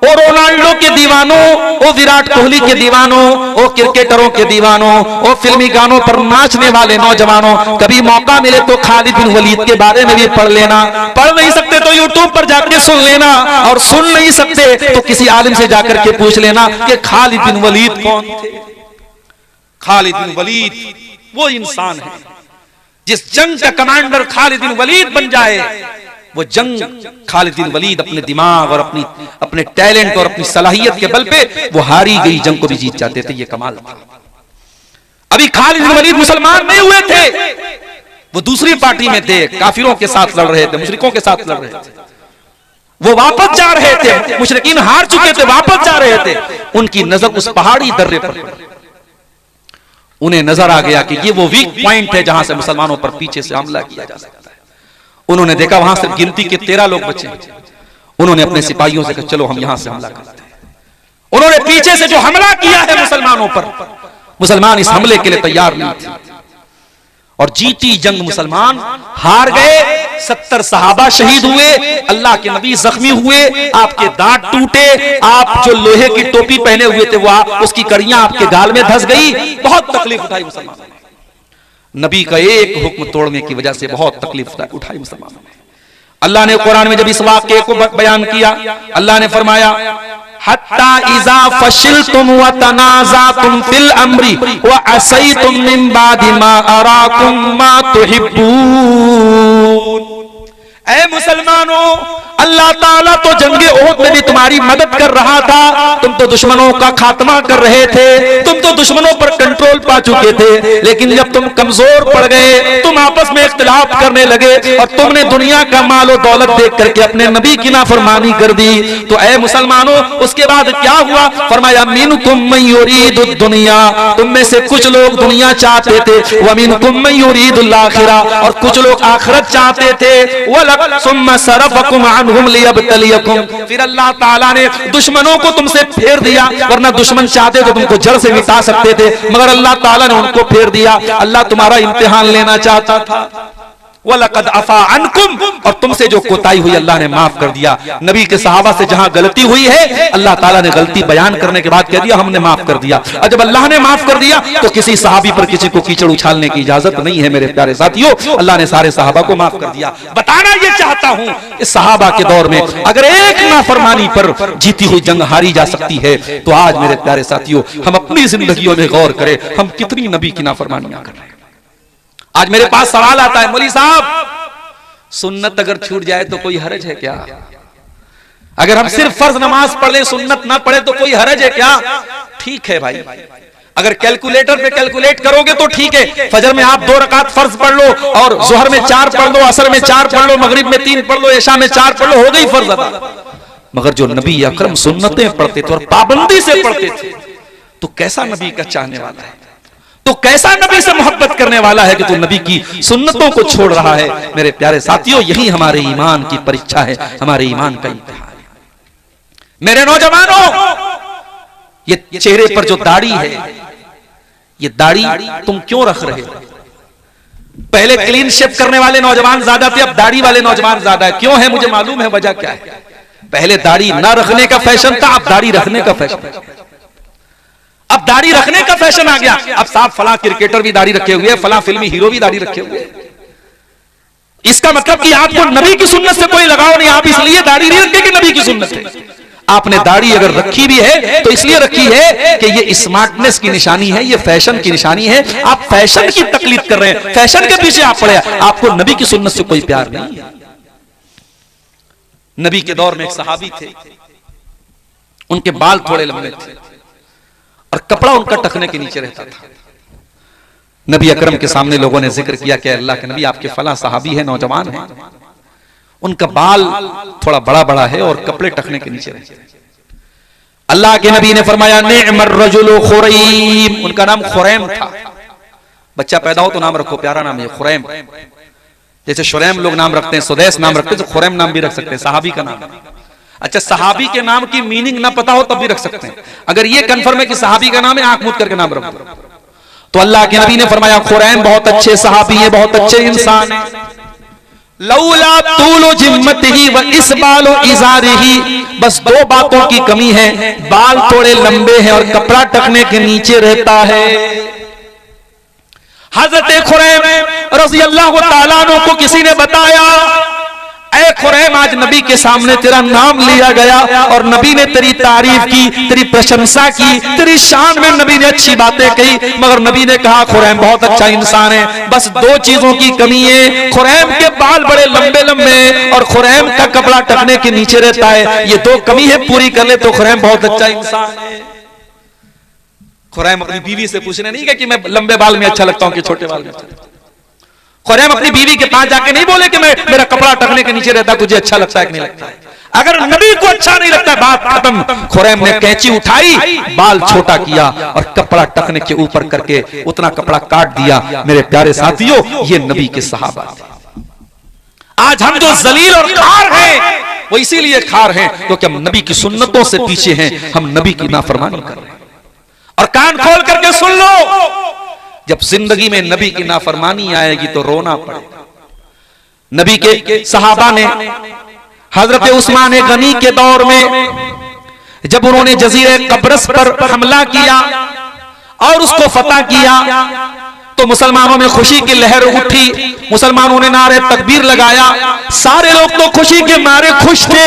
ओ रोनाल्डो के दीवानों, ओ विराट कोहली के दीवानों, ओ क्रिकेटरों के दीवानों, ओ फिल्मी गानों पर नाचने वाले नौजवानों, कभी मौका मिले तो खालिद बिन वलीद के बारे में भी पढ़ लेना। पढ़ नहीं सकते तो तो यूट्यूब पर जाकर सुन लेना, और सुन नहीं सकते तो किसी आलिम से जाकर के पूछ लेना कि खालिद बिन वलीद कौन थे। खालिद बिन वलीद वो इंसान है जिस जंग का कमांडर खालिद बिन वलीद बन जाए, वो जंग खालिद बिन वलीद अपने दिमाग और अपने टैलेंट और अपनी सलाहियत के बल पे वो हारी गई जंग को भी जीत जाते थे। ये कमाल था। अभी खालिद बिन वलीद मुसलमान नहीं हुए थे, वो दूसरी पार्टी में थे, काफिरों के साथ लड़ रहे थे, मुशरिकों के साथ लड़ रहे थे। वो वापस जा रहे थे, मुशरिकीन हार चुके थे, वापस जा रहे थे। उनकी नजर उस पहाड़ी दर्रे पर, उन्हें नजर आ गया कि ये वो वीक पॉइंट है जहां से मुसलमानों पर पीछे से हमला किया जा सकता है। उन्होंने देखा वहां सिर्फ गिनती के 13 लोग बचे। उन्होंने अपने सिपाहियों से कहा चलो हम यहां से हमला करते हैं। उन्होंने पीछे से जो हमला किया है मुसलमानों पर, मुसलमान इस हमले के लिए तैयार नहीं थे और जीती जंग मुसलमान हार गए। 70 सहाबा शहीद हुए, अल्लाह के नबी जख्मी हुए, आपके दांत टूटे, आप जो लोहे की टोपी पहने हुए थे वो उसकी कड़ियां आपके गाल में धंस गई। बहुत तकलीफ उठाई मुसलमानों ने, नबी का एक हुक्म तोड़ने की वजह से बहुत तकलीफ उठाई मुसलमानों ने। अल्लाह ने कुरान में जब इस वाक़े को बयान किया, अल्लाह ने फरमाया हत्ता इज़ा फशिलतुम व तनाज़अतुम फिल अम्री व असैतुम मिन बादि मा अराकुम मा तुहिब्बून। ऐ मुसलमानों, अल्लाह ताला तो जंगे ओहद में भी तुम्हारी मदद कर रहा था। तुम तो दुश्मनों का खात्मा कर रहे थे, तुम तो दुश्मनों पर कंट्रोल पा चुके थे, लेकिन जब तुम कमजोर पड़ गए, तुम आपस में इख्तिलाफ करने लगे और तुमने दुनिया का माल और दौलत देख करके अपने नबी की नाफरमानी कर दी। तो ऐ मुसलमानों, उसके बाद क्या हुआ? फरमाया मिनकुम मन युरीदुद दुनिया, तुम में से कुछ लोग दुनिया चाहते थे, व मिनकुम मन युरीदुल आखिरा, और कुछ लोग आखिरत चाहते थे। वलक सुम्मा सरफकुम अन्हुम लियब्तलियकुम, फिर अल्लाह ताला ने दुश्मनों को तुमसे फेर दिया, वरना दुश्मन चाहते तो तुमको जड़ से मिटा सकते थे, मगर अल्लाह ताला ने उनको फेर दिया। अल्लाह तुम्हारा इम्तिहान लेना चाहता था। वलक़द अफ़ा अन्कुम, और तुमसे जो कोताही हुई अल्लाह ने माफ कर दिया। नबी के सहाबा से जहां गलती हुई है, अल्लाह ताला ने गलती बयान करने के बाद कह दिया हमने माफ कर दिया। और जब अल्लाह ने माफ कर दिया तो किसी सहाबी पर किसी को कीचड़ उछालने की इजाजत नहीं है। मेरे प्यारे साथियों, अल्लाह ने सारे सहाबा को माफ कर दिया। बताना ये चाहता हूं, इस सहाबा के दौर में अगर एक नाफरमानी पर जीती हुई जंग हारी जा सकती है, तो आज मेरे प्यारे साथियों हम अपनी जिंदगियों में गौर करें, हम कितनी नबी की नाफरमानियां कर रहे हैं। आज मेरे पास सवाल आता है, मौलवी साहब सुन्नत अगर छूट जाए तो कोई हरज है क्या? अगर हम सिर्फ फर्ज नमाज पढ़ लें, सुन्नत ना पढ़े तो कोई हरज है क्या? ठीक है भाई, अगर कैलकुलेटर पे कैलकुलेट करोगे तो ठीक है। फजर में आप 2 रकात फर्ज पढ़ लो, और जोहर में 4 पढ़ लो, असर में 4 पढ़ लो, मगरिब में 3 पढ़ लो, इशा में 4 पढ़ लो, हो गई फर्ज अदा। मगर जो नबी अकरम सुन्नतें पढ़ते थे और पाबंदी से पढ़ते थे, तो कैसा नबी का चाहने वाला है, तो कैसा नबी से मोहब्बत करने वाला है कि तू नबी की सुन्नतों को छोड़ रहा है। मेरे प्यारे साथियों, यही हमारे ईमान की परीक्षा है, हमारे ईमान का इम्तिहान है। मेरे नौजवानों, ये चेहरे पर जो दाढ़ी है, ये दाढ़ी तुम क्यों रख रहे हो? पहले क्लीन शेव करने वाले नौजवान ज्यादा थे, अब दाढ़ी वाले नौजवान ज्यादा है। क्यों है मुझे मालूम है, वजह क्या है। पहले दाढ़ी ना रखने का फैशन था, अब दाढ़ी रखने का फैशन है। अब दाढ़ी रखने का फैशन आ गया। अब साहब फला क्रिकेटर भी दाढ़ी रखे हुए, फला फिल्मी हीरो भी दाढ़ी रखे हुए। इसका मतलब कि आपको नबी की सुन्नत से कोई लगाव नहीं, आप इसलिए दाढ़ी नहीं रखते कि नबी की सुन्नत है। आपने दाढ़ी अगर रखी भी है तो इसलिए रखी है कि ये स्मार्टनेस की निशानी है, ये फैशन की निशानी है। आप फैशन की तकलीद कर रहे हैं, फैशन के पीछे आप पड़े, आपको नबी की सुन्नत से कोई प्यार नहीं है। नबी के दौर में एक सहाबी थे, उनके बाल थोड़े लंबे थे और कपड़ा उनका टखने के नीचे रहता था। नबी अकरम के सामने लोगों ने जिक्र किया कि अल्लाह के नबी, आपके फला सहाबी है, नौजवान है, उनका बाल थोड़ा बड़ा बड़ा है और कपड़े टखने के नीचे रहते हैं। अल्लाह के नबी ने फरमाया निअमर रजुलु खुरैम, उनका नाम खुरैम था। बच्चा पैदा हो तो नाम रखो, प्यारा नाम है खुरैम। जैसे शुरैम लोग नाम रखते हैं, सुदैस नाम रखते हैं, तो खुरैम नाम भी रख सकते हैं, सहाबी का नाम। अच्छा, सहाबी के नाम की मीनिंग ना पता हो तब भी रख सकते हैं। अगर ये कंफर्म है कि सहाबी का नाम है, आंख मूंद करके नाम रख दो। तो अल्लाह के नबी ने फरमाया खुरैम बहुत अच्छे सहाबी है, बहुत अच्छे इंसान है। लौला तूलु जिम्मतिही व इसबालु इजारिही, बस 2 बातों की कमी है, बाल थोड़े लंबे हैं और कपड़ा टखने के नीचे रहता है। हजरत खुरैम रज़ियल्लाहु ताला अन्हु को किसी ने बताया, ऐ खुरैम, आज नबी के सामने तेरा नाम लिया गया और नबी ने तेरी तारीफ की, तेरी प्रशंसा की, तेरी शान में नबी ने अच्छी बातें कही, मगर नबी ने कहा खुरैम बहुत अच्छा इंसान है, बस दो चीजों की कमी है, खुरैम के बाल बड़े लंबे लंबे और खुरैम का कपड़ा टखने के नीचे रहता है, ये दो कमी है, पूरी कर ले तो खुरैम बहुत अच्छा इंसान है। खुरैम अपनी बीवी से पूछने नहीं गया कि मैं लंबे बाल में अच्छा लगता हूं कि छोटे बाल में अच्छा लगता हूं। खुरैम अपनी बीवी के पास जाके नहीं बोले कि मेरा कपड़ा टखने के नीचे रहता, तुझे अच्छा लगता है कि नहीं लगता है। अगर नबी को अच्छा नहीं लगता, बात खत्म। खुरैम ने कैंची उठाई, बाल छोटा किया और कपड़ा टखने के ऊपर करके उतना कपड़ा काट दिया। मेरे प्यारे साथियों, ये नबी के सहाबा थे। आज हम जो जलील और खार हैं, वो इसीलिए खार हैं क्योंकि हम नबी की सुन्नतों से पीछे हैं, हम नबी की नाफरमानी कर रहे हैं। और कान खोल करके सुन लो, जब जिंदगी में नबी की नाफरमानी आएगी तो रोना पड़ेगा। नबी के सहाबा ने हजरत उस्मान गनी के दौर में जब उन्होंने जजीरे कब्रस पर हमला किया और उसको फतह किया तो मुसलमानों में खुशी की लहर उठी, मुसलमानों ने नारे तकबीर लगाया, सारे लोग तो खुशी के मारे खुश थे।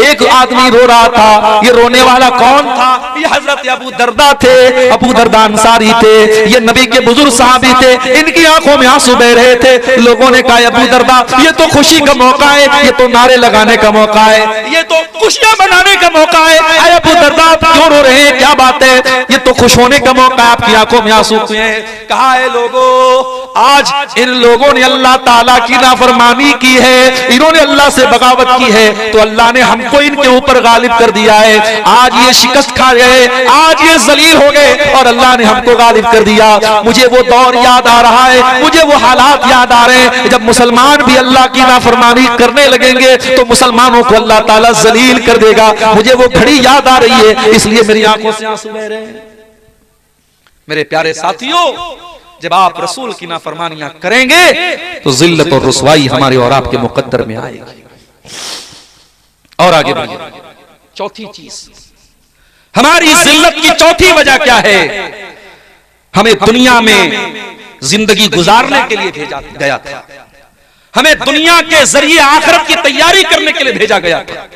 एक आदमी रो रहा था, ये रोने वाला कौन था? ये हजरत अबू दरदा थे। अबू दरदा अंसारी थे, ये नबी के बुजुर्ग साहबी थे, इनकी आंखों में आंसू बह रहे थे। लोगों ने कहा अबू दरदा, ये तो खुशी का मौका है, ये तो नारे लगाने का मौका है, ये तो खुशियां मनाने का मौका है। अरे अबू दरदा आप क्यों रो रहे हैं, क्या बात है? ये तो खुश होने का मौका है, आपकी आंखों में आंसू क्यों हैं? कहा है लोगों, आज इन लोगों ने अल्लाह ताला की नाफरमानी की है, इन्होंने अल्लाह से बगावत की है, तो अल्लाह ने हमको इनके ऊपर गालिब कर दिया है। आज ये शिकस्त खा गए, आज ये जलील हो गए और अल्लाह ने हमको गालिब कर दिया। मुझे वो दौर याद आ रहा है, मुझे वो हालात याद आ रहे हैं जब मुसलमान भी अल्लाह की नाफरमानी करने लगेंगे तो मुसलमानों को अल्लाह ताला जलील कर देगा। मुझे वो घड़ी याद आ रही है, इसलिए मेरी आंखों से आंसू बह रहे हैं। मेरे प्यारे साथियों, जब आप रसूल की नाफरमानियां करेंगे तो जिल्लत और रुसवाई हमारे और आपके मुकद्दर में आएगी। और आगे बढ़िए, चौथी चीज, हमारी जिल्लत की चौथी वजह क्या है? हमें दुनिया में जिंदगी गुजारने के लिए भेजा गया था, हमें दुनिया के जरिए आखिरत की तैयारी करने के लिए भेजा गया था।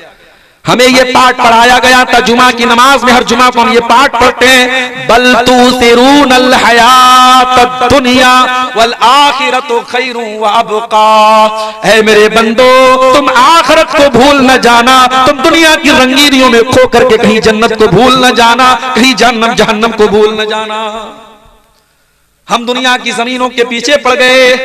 हमें ये पाठ पढ़ाया गया था जुमा की नमाज में, हर जुमा को हम ये पाठ पढ़ते हैं, बल तुसिरूनल हयातद दुनिया वल आखिरतु खैरुन व अबका। ऐ मेरे बंदो, तुम आखिरत को भूल न जाना, तुम दुनिया की रंगीनियों में खो करके कहीं जन्नत को भूल न जाना, कहीं जहन्नम को भूल न जाना। हम दुनिया की जमीनों के पीछे पड़ गए,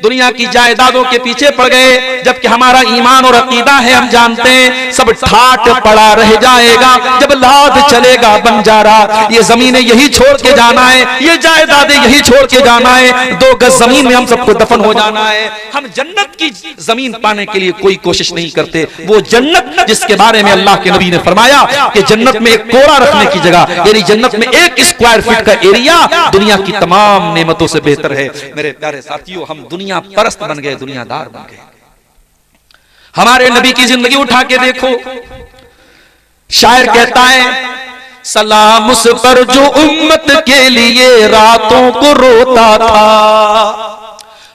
दुनिया की जायदादों के पीछे पड़ गए, जबकि हमारा ईमान और अकीदा है, हम जानते हैं सब ठाट पड़ा रह जाएगा जब लाद चलेगा बंजारा। ये जमीनें यही छोड़ के जाना है, ये जायदादें यही छोड़ के जाना है, 2 गज जमीन में हम सबको दफन हो जाना है। हम जन्नत की जमीन पाने के लिए कोई कोशिश नहीं करते, वो जन्नत जिसके बारे में अल्लाह के नबी ने फरमाया कि जन्नत में एक कोड़ा रखने की जगह, यानी जन्नत में 1 स्क्वायर फीट का एरिया दुनिया की तमाम नेमतों से बेहतर है। मेरे प्यारे साथियों, हम दुनिया परस्त बन गए, दुनियादार बन गए। हमारे नबी की जिंदगी उठा के देखो, शायर कहता है, सलाम उस पर जो उम्मत के लिए रातों को रोता था,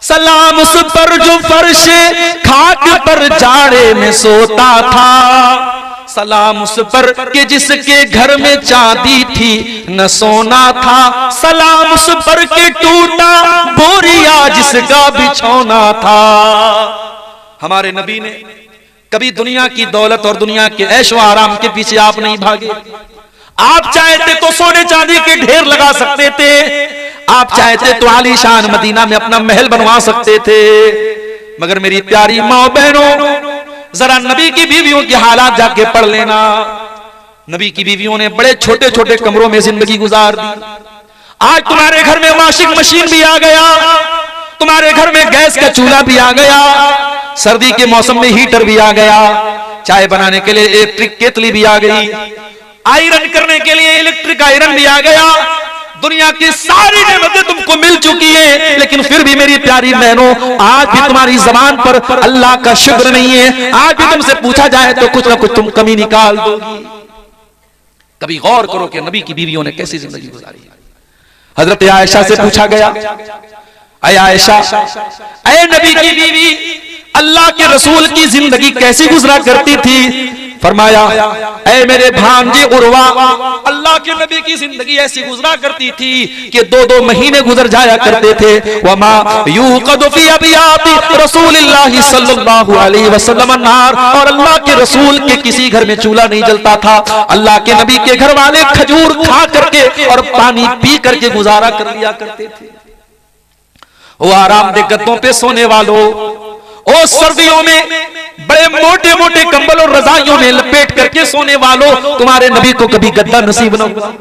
सलाम उस पर जो फर्शे खाक पर जाड़े में सोता था, सलाम उस पर कि जिसके घर में चांदी थी न सोना था, सलाम उस पर के टूटा बोरिया जिसका बिछौना था। हमारे नबी ने कभी दुनिया की दौलत और दुनिया के ऐशो आराम के पीछे आप नहीं भागे। आप चाहते तो सोने चांदी के ढेर लगा सकते थे, आप चाहते तो आलीशान मदीना में अपना महल बनवा सकते थे, मगर मेरी प्यारी माँ बहनों, जरा नबी की बीवियों के हालात जाके पढ़ लेना। नबी की बीवियों ने बड़े छोटे छोटे कमरों में जिंदगी गुजार दी। आज तुम्हारे घर में वॉशिंग मशीन भी आ गया, तुम्हारे घर में गैस का चूल्हा भी आ गया, सर्दी के मौसम में हीटर भी आ गया, चाय बनाने के लिए इलेक्ट्रिक केतली भी आ गई, आयरन करने के लिए इलेक्ट्रिक आयरन भी आ गया। दुनिया की सारी नेमतें तुमको मिल चुकी है, लेकिन फिर भी मेरी प्यारी बहनों, आज भी तुम्हारी जबान पर अल्लाह का शुक्र नहीं है। आज भी तुमसे पूछा जाए तो कुछ ना कुछ तुम कमी निकाल दोगी। कभी गौर करो कि नबी की बीवियों ने कैसी जिंदगी गुजारी। हजरत आयशा से पूछा गया, अय आयशा, अय नबी की बीवी, अल्लाह के रसूल की जिंदगी कैसी गुजरा करती थी? फरमाया, ऐ मेरे भांजे उर्वा, अल्लाह के नबी की जिंदगी ऐसी गुजरा करती थी कि 2-2 महीने गुजर जाया करते थे। वमा यूक़दु फी अबियाति रसूलिल्लाह सल्लल्लाहु अलैहि वसल्लम अन्नार, और अल्लाह के रसूल के किसी घर में चूल्हा नहीं जलता था। अल्लाह के नबी के घर वाले खजूर खा करके और पानी पी करके गुजारा कर लिया करते थे। वो आरामदेह गद्दों पे सोने वालों, ओ सर्दियों में बड़े मोटे मोटे कंबल और रजाइयों में लपेट करके सोने वालों, तुम्हारे नबी को कभी गद्दा नसीब न हुआ।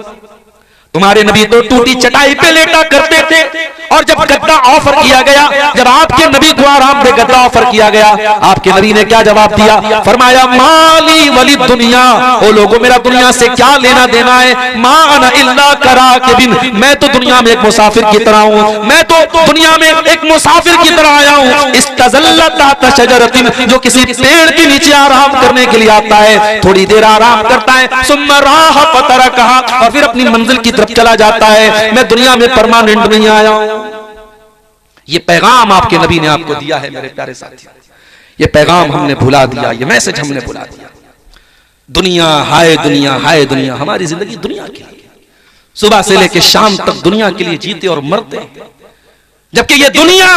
तुम्हारे नबी तो टूटी चटाई पे लेटा करते थे, और जब गद्दा ऑफर किया गया, जब आपके नबी को आराम दे गद्दा ऑफर किया गया, आपके नबी ने क्या जवाब दिया? फरमाया, माली वली दुनिया, ओ लोगों मेरा दुनिया से क्या लेना देना है? मा अना इल्ला करा के बिन, मैं तो दुनिया में एक मुसाफिर की तरह हूँ, मैं तो दुनिया में एक मुसाफिर की तरह आया हूँ। इस्तज़ल्लता शजरतिन, जो किसी पेड़ के नीचे आराम करने के लिए आता है, थोड़ी देर आराम करता है, सुम्मा राह फतरा कहा, और फिर अपनी मंजिल की तरफ चला जाता है। मैं दुनिया में परमानेंट नहीं आया हूं। ये पैगाम आपके नबी ने आपको दिया है मेरे प्यारे साथी, ये पैगाम हमने भुला दिया, ये मैसेज हमने भुला दिया। दुनिया हाय दुनिया, हाय दुनिया, हमारी जिंदगी दुनिया के लिए, सुबह से लेकर शाम तक दुनिया के लिए जीते और मरते, जबकि ये दुनिया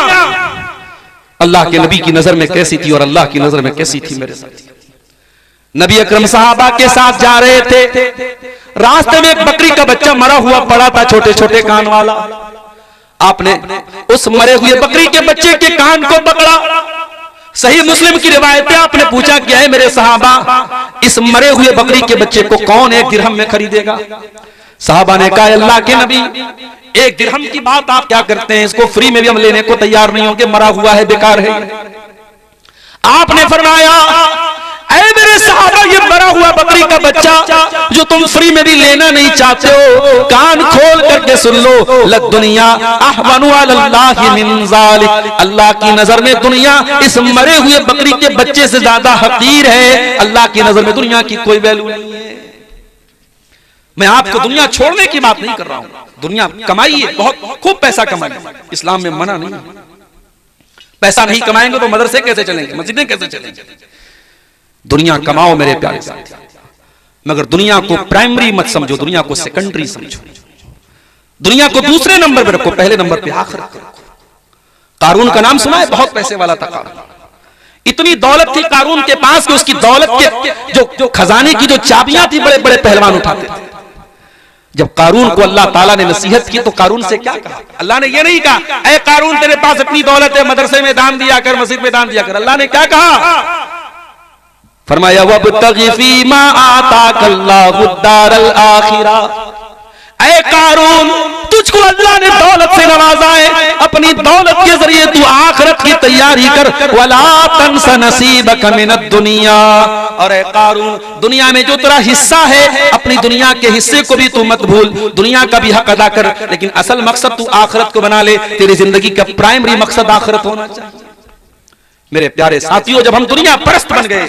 अल्लाह के नबी की नजर में कैसी थी और अल्लाह की नजर में कैसी थी मेरे साथी। नबी अकरम सहाबा के साथ जा रहे थे, रास्ते में एक बकरी का बच्चा मरा हुआ पड़ा था, छोटे छोटे कान वाला। आपने उस मरे हुए बकरी के बच्चे के कान को पकड़ा। सही मुस्लिम की रिवायत है, आपने पूछा क्या है मेरे सहाबा, इस मरे हुए बकरी के बच्चे को कौन 1 दिरहम में खरीदेगा? सहाबा ने कहा, अल्लाह के नबी 1 दिरहम की बात आप क्या करते हैं, इसको फ्री में भी हम लेने को तैयार नहीं होंगे, मरा हुआ है, बेकार है। आपने फरमाया, ऐ मेरे सहाबा, ये मरा हुआ बकरी का बच्चा जो तुम फ्री में भी लेना नहीं चाहते हो, कान खोल करके सुन लो, लद दुनिया अहवनु अलल्लाहि मिन ज़ालिक, अल्लाह की नजर में दुनिया इस मरे हुए बकरी के बच्चे से ज्यादा हकीर है। अल्लाह की नजर में दुनिया की कोई वैल्यू नहीं है। मैं आपको दुनिया छोड़ने की बात नहीं कर रहा हूं, दुनिया कमाइए, बहुत खूब पैसा कमाइए, इस्लाम में मना नहीं। पैसा नहीं कमाएंगे तो मदरसे कैसे चलेंगे, मस्जिदें कैसे चलेंगे? दुनिया कमाओ मेरे प्यारे साथी, मगर दुनिया को प्राइमरी मत समझो, दुनिया को सेकेंडरी समझो, दुनिया को दूसरे नंबर पर रखो, पहले नंबर पे आखिरत को रखो। कारून का नाम सुना है? बहुत पैसे वाला था कारून, इतनी दौलत थी कारून के पास कि उसकी दौलत के जो खजाने की जो चाबियां थी बड़े बड़े पहलवान उठाते थे। जब कारून को अल्लाह ताला ने नसीहत की तो कारून से क्या कहा? अल्लाह ने ये नहीं कहा, ऐ कारून तेरे पास इतनी दौलत है, मदरसे में दान दिया कर, मस्जिद में दान दिया कर। अल्लाह ने क्या कहा? फरमाया, वब्तगी फीमा आताकल्लाहु दारल आखिरा, ऐ कारून तुझको अल्लाह ने दौलत से नवाजा है, अपनी दौलत के जरिए तू आखिरत की तैयारी कर। वला तंस नसीबक मिनद दुनिया, और ऐ कारून दुनिया में जो तेरा हिस्सा है, अपनी दुनिया के हिस्से को भी तू मत भूल, दुनिया का भी हक अदा कर, लेकिन असल मकसद तू आखिरत को बना ले। तेरी जिंदगी का प्राइमरी मकसद आखिरत होना चाहिए। मेरे प्यारे साथियों, जब हम दुनिया परस्त बन गए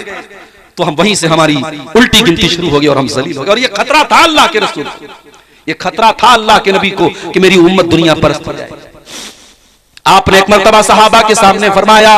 तो हम वहीं से हमारी उल्टी गिनती शुरू हो गई और हम जलील हो गए। और ये खतरा था अल्लाह के रसूल, ये खतरा था अल्लाह के नबी को कि मेरी उम्मत दुनिया परस्त हो जाए। आपने एक मर्तबा सहाबा के सामने फरमाया,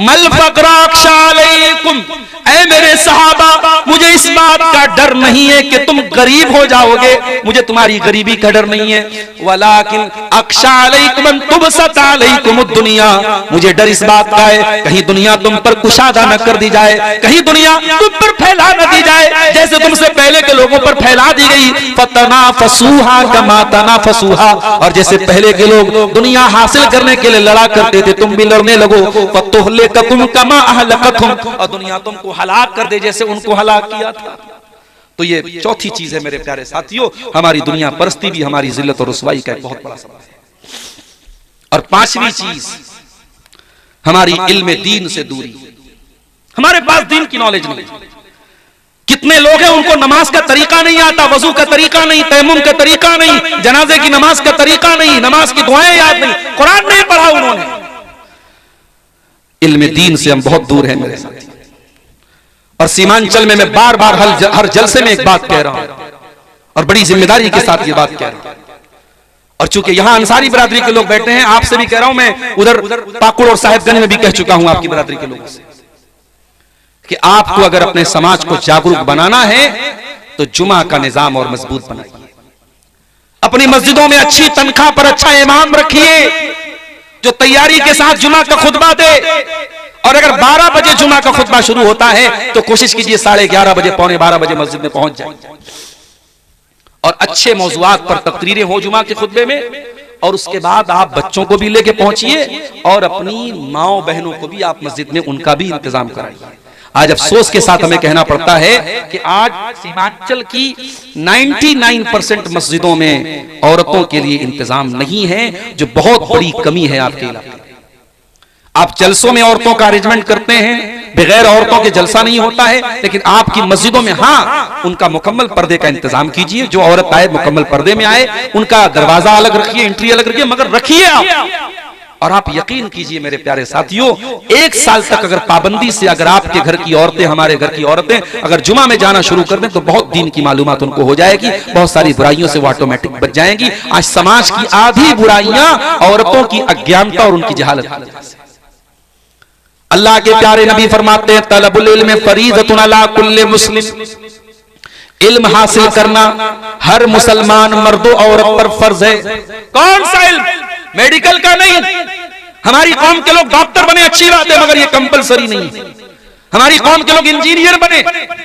मल फक़रा अख्शा अलैकुम, ऐ मेरे सहाबा, मुझे इस बात का डर नहीं है कि तुम गरीब हो जाओगे, मुझे तुम्हारी गरीबी का डर नहीं है। वलाकिन अख्शा अलैकुम अन तुबसत अलैकुम दुनिया, मुझे डर इस बात का है कहीं दुनिया तुम पर कुशादा न कर दी जाए, कहीं दुनिया तुम पर फैला न दी जाए जैसे तुमसे पहले के लोगों पर फैला दी गई। फतनाफसूहा कमा तनाफसूहा, और जैसे पहले के लोग दुनिया हासिल करने के लिए लड़ा करते थे, तुम भी लड़ने लगो। फतुहलिककुम कमा अहलकतहुम, और दुनिया तुमको हलाक कर दे जैसे उनको हलाक किया था। तो ये चौथी चीज है मेरे प्यारे साथियों, हमारी दुनिया परस्ती भी हमारी जिल्लत और रुसवाई का एक बहुत बड़ा सबब है। और पांचवी चीज, हमारी इल्म दीन से दूरी। हमारे पास दीन की नॉलेज नहीं। कितने लोग हैं उनको नमाज का तरीका नहीं आता, वजू का तरीका नहीं, तयम्मुम का तरीका नहीं, जनाजे की नमाज का तरीका नहीं, नमाज की दुआएं याद नहीं, कुरान नहीं पढ़ा उन्होंने। इल्म दीन से हम बहुत दूर हैं मेरे साथी। और सीमांचल में मैं बार बार हर जलसे में एक बात कह रहा हूं और बड़ी जिम्मेदारी के साथ ये बात कह रहा हूं। और चूंकि यहां अंसारी बिरादरी के लोग बैठे हैं, आपसे भी कह रहा हूं, मैं उधर पाकुड़ और साहिबगंज में भी कह चुका हूं आपकी बिरादरी के लोगों से कि आपको अगर अपने समाज को जागरूक बनाना है तो जुमा का निजाम और मजबूत बनाइए। अपनी मस्जिदों में अच्छी तनख्वाह पर अच्छा इमाम रखिए जो तैयारी के साथ जुमा का खुतबा दे। और अगर 12 बजे जुमा का खुतबा शुरू होता है तो कोशिश कीजिए 11:30 बजे, 11:45 बजे मस्जिद में पहुंच जाए और अच्छे मौजुआत पर तकरीरें हो जुमा के खुतबे में। और उसके बाद आप बच्चों को भी लेके पहुंचिए और अपनी माओ बहनों को भी आप मस्जिद में उनका भी इंतजाम कराइए। आज अफसोस के साथ हमें कहना पड़ता है कि आज सीमांचल की 99% मस्जिदों में औरतों के लिए इंतजाम नहीं है, जो बहुत बड़ी कमी है आपके इलाके में। आप जलसों में औरतों का अरेंजमेंट करते हैं, बगैर औरतों के जलसा नहीं होता है, लेकिन आपकी मस्जिदों में हाँ उनका मुकम्मल पर्दे का इंतजाम कीजिए। जो औरत आए मुकम्मल पर्दे में आए, उनका दरवाजा अलग रखिए, एंट्री अलग रखिए, मगर रखिए आप। और आप यकीन कीजिए मेरे प्यारे साथियों, 1 साल तक अगर पाबंदी से अगर आपके घर की औरतें, हमारे घर की औरतें अगर जुमा में जाना शुरू कर दें तो बहुत दीन की मालूमात उनको हो जाएगी, बहुत सारी बुराइयों से वो ऑटोमेटिक बच जाएंगी। आज समाज की आधी बुराइयां औरतों की अज्ञानता और उनकी जहालत की वजह से। अल्लाह के प्यारे नबी फरमाते हैं तलबुल इल्म फरीज़तुन अला कुल्लि मुस्लिम, इल्म हासिल करना हर मुसलमान मर्दो औरत पर फर्ज है। कौन सा इल्म? मेडिकल का नहीं। हमारी कौम के लोग डॉक्टर बने, अच्छी बात है, मगर ये कंपलसरी नहीं है। हमारी कौम के लोग इंजीनियर बने,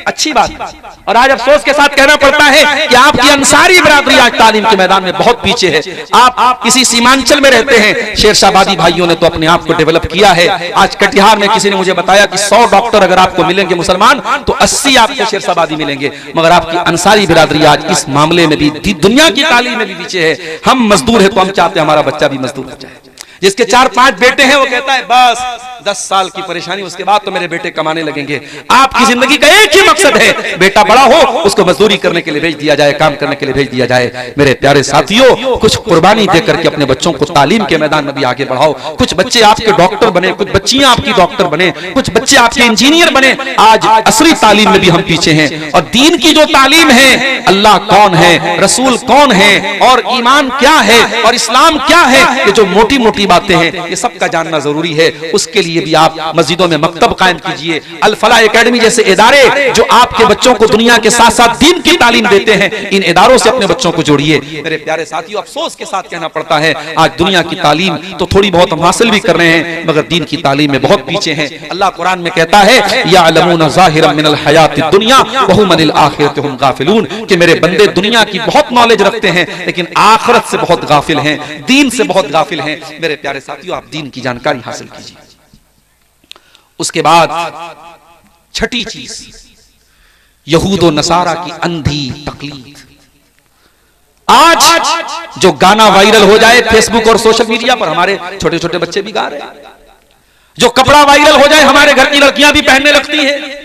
अच्छी बात। और आज अफसोस के साथ कहना पड़ता है कि आपकी अंसारी बिरादरी आज तालीम के मैदान में बहुत पीछे है। आप किसी सीमांचल में रहते हैं, शेरशाबादी भाइयों ने तो अपने आप को डेवलप किया है। आज कटिहार में किसी ने मुझे बताया कि 100 डॉक्टर अगर आपको मिलेंगे मुसलमान तो 80 आपको शेरशाबादी मिलेंगे, मगर आपकी अंसारी बिरादरी आज इस मामले में भी दुनिया की तालीम में भी पीछे है। हम मजदूर है तो हम चाहते हैं हमारा बच्चा भी मजदूर हो जाए। जिसके 4-5 बेटे हैं वो कहता है बस 10 साल की परेशानी, उसके बाद तो मेरे बेटे कमाने लगेंगे। आपकी जिंदगी का एक ही मकसद है, बेटा बड़ा हो उसको मजदूरी करने के लिए भेज दिया जाए, काम करने के लिए भेज दिया जाए। मेरे प्यारे साथियों, कुछ कुर्बानी देकर के अपने बच्चों को तालीम के मैदान में भी आगे बढ़ाओ। कुछ बच्चे आपके डॉक्टर बने, कुछ बच्चियां आपकी डॉक्टर बने, कुछ बच्चे आपके इंजीनियर बने। आज असली तालीम में भी हम पीछे हैं। और दीन की जो तालीम है, अल्लाह कौन है, रसूल कौन है, और ईमान क्या है, और इस्लाम क्या है, ये जो मोटी मोटी बातें हैं ये सबका जानना जरूरी है। उसके लिए भी आप मस्जिदों में मकतब कायम कीजिए। अल फलाह एकेडमी जैसे इदारे जो आपके बच्चों को दुनिया के साथ साथ दीन की तालीम देते हैं, इन इदारों से अपने बच्चों को जोड़िए। मेरे प्यारे साथियों, अफसोस के साथ कहना पड़ता है आज दुनिया की तालीम तो थोड़ी बहुत हम हासिल भी कर रहे हैं, मगर दीन की तालीम में बहुत पीछे हैं। अल्लाह कुरान में कहता है यालमून ज़ाहिरम मिनल हयातिद दुनिया व हुम अनिल आखिरति हुम गाफिलून, कि मेरे बंदे दुनिया की बहुत नॉलेज रखते हैं लेकिन आखिरत से बहुत गाफिल हैं, दीन से बहुत गाफिल हैं। मेरे प्यारे साथियों, आप दीन की जानकारी हासिल कीजिए। उसके बाद छठी चीज, यहूद और नसारा की अंधी तकलीद। आज जो गाना वायरल हो जाए फेसबुक और सोशल मीडिया पर, हमारे छोटे छोटे बच्चे भी गा रहे हैं। जो कपड़ा वायरल हो जाए, हमारे घर की लड़कियां भी पहनने लगती हैं।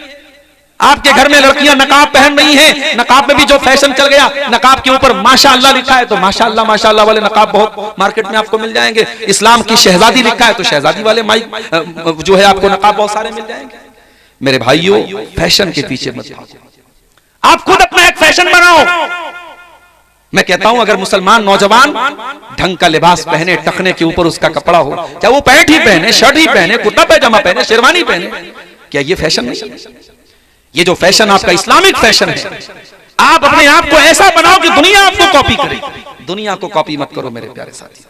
आपके घर में लड़कियां नकाब पहन रही हैं, नकाब में भी जो फैशन चल गया, नकाब के ऊपर माशाअल्लाह लिखा है तो माशाअल्लाह वाले नकाब बहुत मार्केट में आपको मिल जाएंगे। इस्लाम की शहजादी लिखा है तो शहजादी वाले माइक जो है आपको नकाब बहुत सारे मिल जाएंगे। मेरे भाइयों, फैशन के पीछे मत भागो, आप खुद अपना एक फैशन बनाओ। मैं कहता हूं अगर मुसलमान नौजवान ढंग का लिबास पहने, टखने के ऊपर उसका कपड़ा हो, चाहे वो पैंट ही पहने, शर्ट ही पहने, कुर्ता पैजामा पहने, शेरवानी पहने, क्या ये फैशन नहीं? ये जो फैशन आपका इस्लामिक फैशन है, आप अपने आप को ऐसा बनाओ कि दुनिया आपको कॉपी करे। दुनिया को कॉपी मत करो मेरे प्यारे साथी।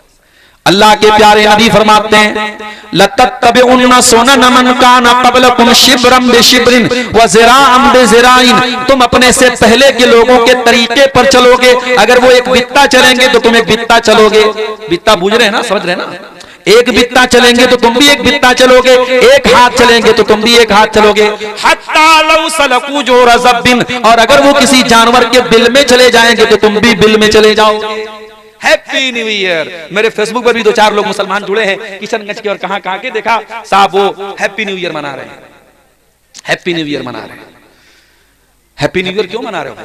अल्लाह के प्यारे नबी फरमाते हैं लतत्तबिउन्ना सुनन मन काना क़ब्लकुम शिब्रम बिशिब्रिन व ज़िराअम बिज़िराइन, तुम अपने से पहले के लोगों के तरीके पर चलोगे। अगर वो एक बित्ता चलेंगे तो तुम एक बित्ता चलोगे। बित्ता बूझ रहे हैं ना, समझ रहे हैं ना? एक बित्ता चलेंगे तो तुम भी एक बित्ता चलोगे, एक हाथ चलेंगे तो तुम भी एक हाथ चलोगे। हत्ता लौ सलकू जो रज़बिन, और अगर वो किसी जानवर के बिल में चले जाएंगे तो तुम भी बिल में चले जाओगे। Happy new year. मेरे फेसबुक पर भी 2-4 लोग मुसलमान जुड़े हैं किशनगंज के और कहां के, देखा साहब वो हैप्पी न्यू ईयर मना रहे हैं। हैप्पी न्यू ईयर मना रहे हैं। हैप्पी न्यू ईयर क्यों मना रहे हो?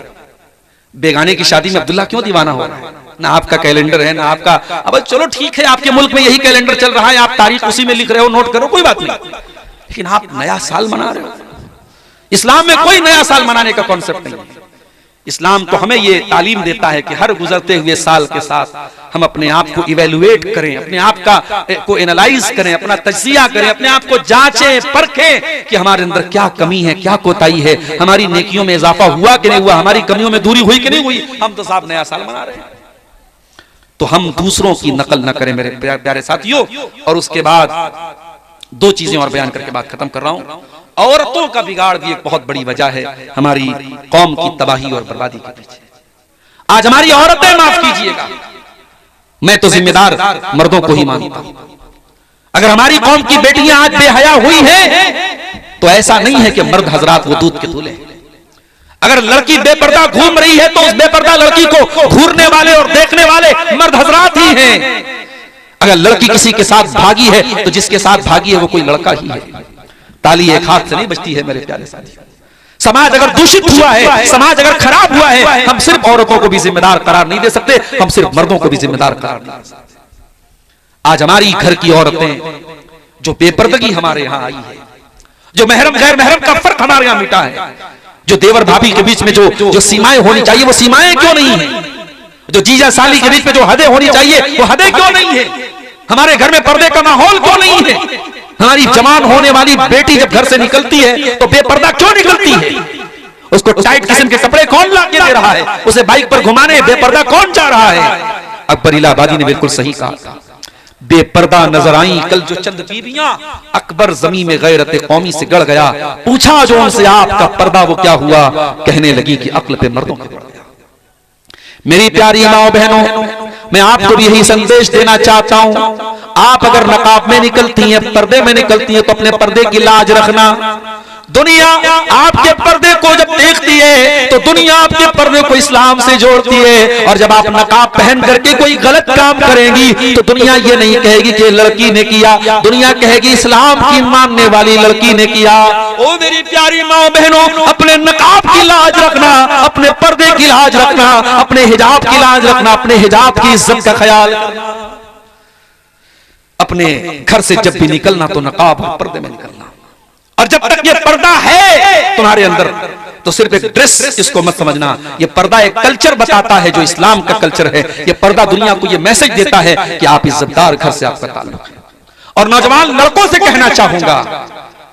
बेगाने की शादी में अब्दुल्ला क्यों दीवाना हो रहा है? ना आपका कैलेंडर है ना आपका, अब चलो ठीक है आपके मुल्क में यही कैलेंडर चल रहा है, आप तारीख उसी में लिख रहे हो, नोट करो, कोई बात नहीं, लेकिन आप नया साल मना रहे हो। इस्लाम में कोई नया साल मनाने का कॉन्सेप्ट नहीं है। इस्लाम तो हमें ये तालीम देता है कि हर गुजरते हुए साल के साथ हम अपने आप को इवेलुएट करें, अपने आप को एनालाइज करें, अपना तज्जिया करें, अपने आप को जांचें परखें कि हमारे अंदर क्या कमी है, क्या कोताही है, हमारी नेकियों में इजाफा हुआ कि नहीं हुआ, हमारी कमियों में दूरी हुई कि नहीं हुई। हम तो साहब नया साल मना रहे हैं, तो हम दूसरों की नकल न करें मेरे प्यारे साथियों। और उसके बाद दो चीजें और बयान करके बात खत्म कर रहा हूं। औरतों का बिगाड़ भी एक बहुत बड़ी वजह है हमारी कौम की तबाही और बर्बादी के पीछे। आज हमारी औरतें, माफ कीजिएगा, मैं तो जिम्मेदार मर्दों को ही मानता हूं। अगर हमारी कौम की बेटियां आज बेहया हुई हैं तो ऐसा नहीं है कि मर्द हजरात वो दूध के दूल्हे। अगर लड़की बेपर्दा घूम रही है तो उस बेपर्दा लड़की को घूरने वाले और देखने वाले मर्द हजरात ही हैं। अगर लड़की किसी के साथ भागी है तो जिसके साथ भागी है वो कोई लड़का ही है। ताली एक हाथ से नहीं बजती है मेरे प्यारे साथी। समाज अगर दूषित हुआ है, समाज अगर खराब हुआ है, हम सिर्फ औरतों को भी जिम्मेदार करार नहीं दे सकते, हम सिर्फ मर्दों को भी जिम्मेदार करार नहीं दे सकते। आज हमारी घर की औरतें जो बेपर्दगी हमारे यहां आई है, जो महरम गैर महरम का फर्क हमारे यहां मिटा है, जो देवर भाभी के बीच में जो सीमाएं होनी चाहिए वो सीमाएं क्यों नहीं है, जो जीजा साली के बीच में जो हदें होनी चाहिए वो हदें क्यों नहीं है, हमारे घर में पर्दे का माहौल क्यों नहीं है। हमारी जवान होने वाली बेटी जब घर से निकलती है तो बेपर्दा क्यों निकलती है, उसको टाइट किस्म के कपड़े कौन ला के दे रहा है, उसे बाइक पर घुमाने बेपर्दा कौन जा रहा है। अकबर इलाहाबादी ने बिल्कुल सही कहा, बेपर्दा नजर आई कल जो चंद बीबियां, अकबर जमीन में गैरत कौमी से गड़ गया। पूछा जो उनसे आपका पर्दा वो क्या हुआ, कहने लगी कि अक्ल पे मर्दों के पड़ गया। मेरी प्यारी माओ बहनों, मैं आपको भी यही संदेश देना चाहता हूं, आप अगर नकाब में निकलती हैं, पर्दे में निकलती हैं तो अपने पर्दे की लाज रखना। दुनिया आपके पर्दे को जब देखती है तो दुनिया आपके पर्दे को इस्लाम से जोड़ती है, और जब आप नकाब पहन करके कोई गलत काम करेंगी तो दुनिया ये नहीं कहेगी कि लड़की ने किया, दुनिया कहेगी इस्लाम की मानने वाली लड़की ने किया। ओ मेरी प्यारी माँ बहनों, अपने नकाब की लाज रखना, अपने पर्दे की लाज रखना, अपने हिजाब की लाज रखना, अपने हिजाब की इज्जत का ख्याल करना। अपने घर से जब भी निकलना तो नकाब और पर्दे में निकलना, और जब तक ये पर्दा है तुम्हारे अंदर तो सिर्फ एक ड्रेस इसको मत समझना, ये पर्दा एक कल्चर बताता है जो इस्लाम का कल्चर है। ये पर्दा दुनिया को ये मैसेज देता है कि आप इज्जतदार घर से आपका ताल्लुक है। और नौजवान लड़कों से कहना चाहूंगा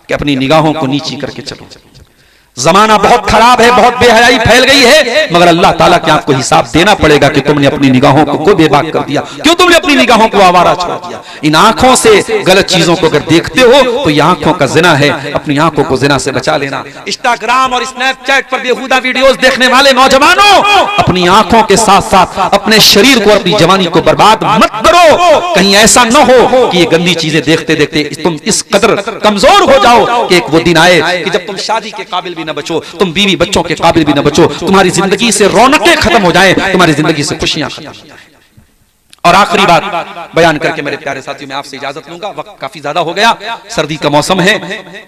कि अपनी निगाहों को नीची करके चलो। जमाना बहुत खराब है, बहुत बेहयाई फैल गई है, मगर अल्लाह ताला के आपको हिसाब देना पड़ेगा कि तुमने अपनी निगाहों को बेबाक कर दिया, क्यों तुमने अपनी निगाहों को आवारा छोड़ दिया। इन आंखों से गलत चीजों को अगर देखते हो तो ये आंखों का जिना है, अपनी आंखों को जिना से बचा लेना। इंस्टाग्राम और स्नैपचैट पर बेहुदा वीडियोस देखने वाले नौजवानों, अपनी आंखों के साथ साथ अपने शरीर को, अपनी जवानी को बर्बाद मत करो। कहीं ऐसा न हो कि ये गंदी चीजें देखते देखते तुम इस कदर कमजोर हो जाओ कि एक वो दिन आए कि जब तुम शादी के काबिल भी न बचो, तुम बीवी बच्चों के काबिल भी न बचो, तुम्हारी जिंदगी से रौनकें खत्म हो जाएं, तुम्हारी जिंदगी से खुशियां खत्म हो जाएं। और आखिरी बात बयान करके मेरे प्यारे साथियों मैं आपसे इजाजत लूंगा, वक्त काफी ज्यादा हो गया, सर्दी का मौसम है,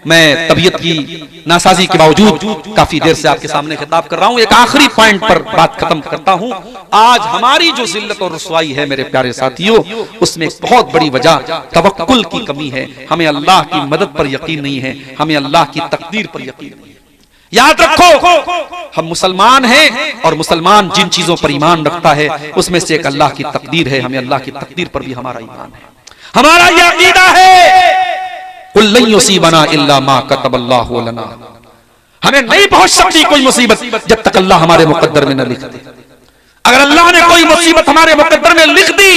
मैं तबीयत की नासाजी के बावजूद काफी देर से आपके सामने खिताब कर रहा हूं। एक आखिरी पॉइंट पर बात खत्म करता हूं। आज हमारी जो जिल्लत और रुसवाई है मेरे प्यारे साथियों, उसमें एक बहुत बड़ी वजह तवक्कुल की कमी है। हमें अल्लाह की मदद पर यकीन नहीं है, हमें अल्लाह की तकदीर पर यकीन नहीं है। याद रखो, हम मुसलमान हैं और मुसलमान जिन चीजों पर ईमान रखता है उसमें से एक अल्लाह की तकदीर है। हमें अल्लाह की तकदीर पर भी हमारा ईमान है, हमारा यह अकीदा है, कुल लन युसीबना इल्ला मा कतबल्लाहु लना। हमें नहीं पहुंच सकती कोई मुसीबत जब तक अल्लाह हमारे मुकद्दर में न लिख दे। अगर अल्लाह ने कोई मुसीबत हमारे मुकद्दर में लिख दी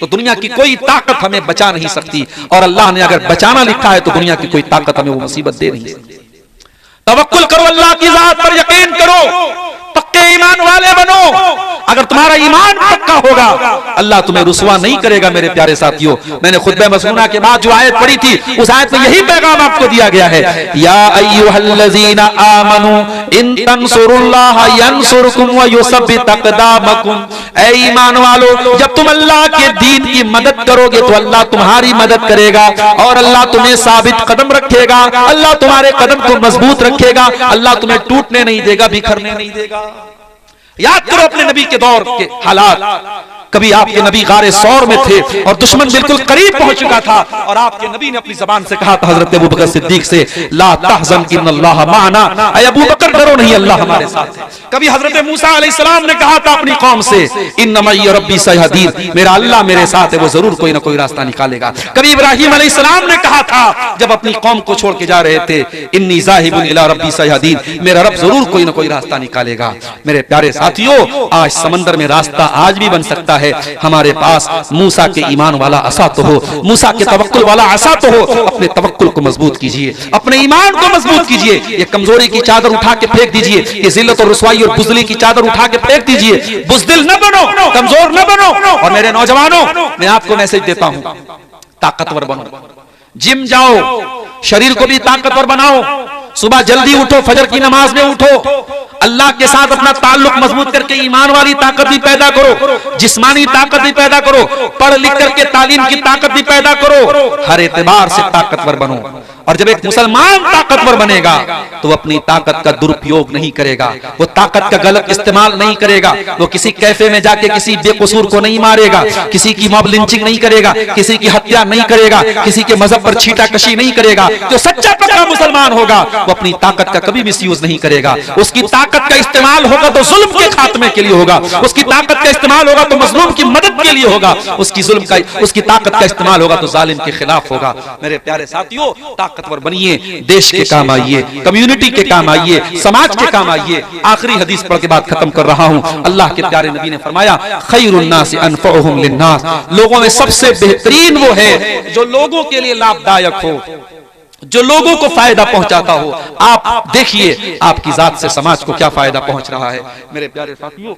तो दुनिया की कोई ताकत हमें बचा नहीं सकती, और अल्लाह ने अगर बचाना लिखा है तो दुनिया की कोई ताकत हमें वो मुसीबत दे नहीं सकती। तवक्कुल करो, अल्लाह की जात पर यकीन करो, पक्के ईमान वाले बनो। अगर तुम्हारा ईमान पक्का होगा अल्लाह तुम्हें रुसवा नहीं करेगा। मेरे प्यारे साथियों, मैंने खुतबे मसनूना के बाद जो आयत पढ़ी थी उस आयत में यही पैगाम आपको दिया गया है, या अय्युहल्लज़ीना आमनू इन तंसुरुल्लाह यंसुरकुम व युसब्बित अक़दामकुम। ऐ ईमान वालो, जब तुम अल्लाह के दीन की मदद करोगे तो अल्लाह तुम्हारी मदद करेगा, और अल्लाह तुम्हें साबित कदम रखेगा, अल्लाह तुम्हारे कदम को मजबूत रखेगा, अल्लाह तुम्हें टूटने नहीं देगा, बिखरने नहीं देगा। याद करो अपने नबी के दौर के हालात, कभी आपके नबी गारे सौर में थे और दुश्मन बिल्कुल करीब पहुंच चुका था और आपके नबी ने अपनी जबान से कहा था हजरत अबू बकर सिद्दीक से, ला तहज़न इन्नल्लाह माना, ऐ अबू बकर डरो नहीं, अल्लाह हमारे साथ है। कभी हजरत मूसा अलैहिस्सलाम ने कहा था अपनी कौम से, इन्न मई रब्बी सयहदीन, मेरा अल्लाह मेरे साथ है, वो जरूर कोई ना कोई रास्ता निकालेगा। कभी इब्राहिम अलैहिस्सलाम ने कहा था जब अपनी कौम को छोड़ के जा रहे थे, इन्नी ज़ाहिबुन इला रब्बी सयहदीन, मेरा रब जरूर कोई ना कोई रास्ता निकालेगा। मेरे प्यारे साथियों, आज समंदर में रास्ता आज भी बन सकता है। हमारे पास मूसा के ईमान वाला असा तो हो, मूसा के तवक्कुल वाला असा तो हो। अपने तवक्कुल को मजबूत कीजिए, अपने ईमान को मजबूत कीजिए। ये कमजोरी की चादर उठा के फेंक दीजिए, ये जिल्लत और रुसवाई और बुज़दिली की चादर उठा के फेंक दीजिए। बुज़दिल न बनो, कमजोर न बनो। और मेरे नौजवानों, मैं आपको मैसेज देता हूं, ताकतवर बनो, जिम जाओ, शरीर को भी ताकतवर बनाओ, सुबह जल्दी उठो, फजर की नमाज में उठो, अल्लाह के साथ अपना ताल्लुक मजबूत करके ईमान वाली ताकत भी पैदा करो, जिस्मानी ताकत भी पैदा करो, पढ़ लिख करके तालीम की ताकत भी पैदा करो। हर एतबार से ताकतवर बनो। और जब एक मुसलमान ताकतवर बनेगा तो वो अपनी ताकत का दुरुपयोग नहीं करेगा, वो ताकत का गलत इस्तेमाल नहीं करेगा, वो किसी कैफे में जाके किसी बेकसूर को नहीं मारेगा, किसी की मॉब लिंचिंग नहीं करेगा, किसी की हत्या नहीं करेगा, किसी के मजहब पर छीटाकशी नहीं करेगा। जो सच्चा पक्का मुसलमान होगा वो अपनी ताकत का कभी मिसयूज नहीं करेगा। उसकी ताकत का इस्तेमाल होगा तो जुल्म के खात्मे के लिए होगा, उसकी ताकत का इस्तेमाल होगा तो मजलूम की मदद के लिए होगा, उसकी ताकत का इस्तेमाल होगा तो जालिम के खिलाफ होगा। मेरे प्यारे साथियों, ताकतवर बनिए, देश के काम आइए, कम्युनिटी के काम आइए, समाज के काम आइए। आखिरी हदीस पढ़ के बात खत्म कर रहा हूं। अल्लाह के प्यारे नबी ने फरमाया, खैरुन नास अनफउहुम लिन्नास, लोगों में सबसे बेहतरीन वो है जो लोगों के लिए लाभदायक हो, जो लोगों को फायदा पहुंचाता हो। आप देखिए आपकी जात से समाज को क्या फायदा पहुंच रहा है। मेरे प्यारे साथियों,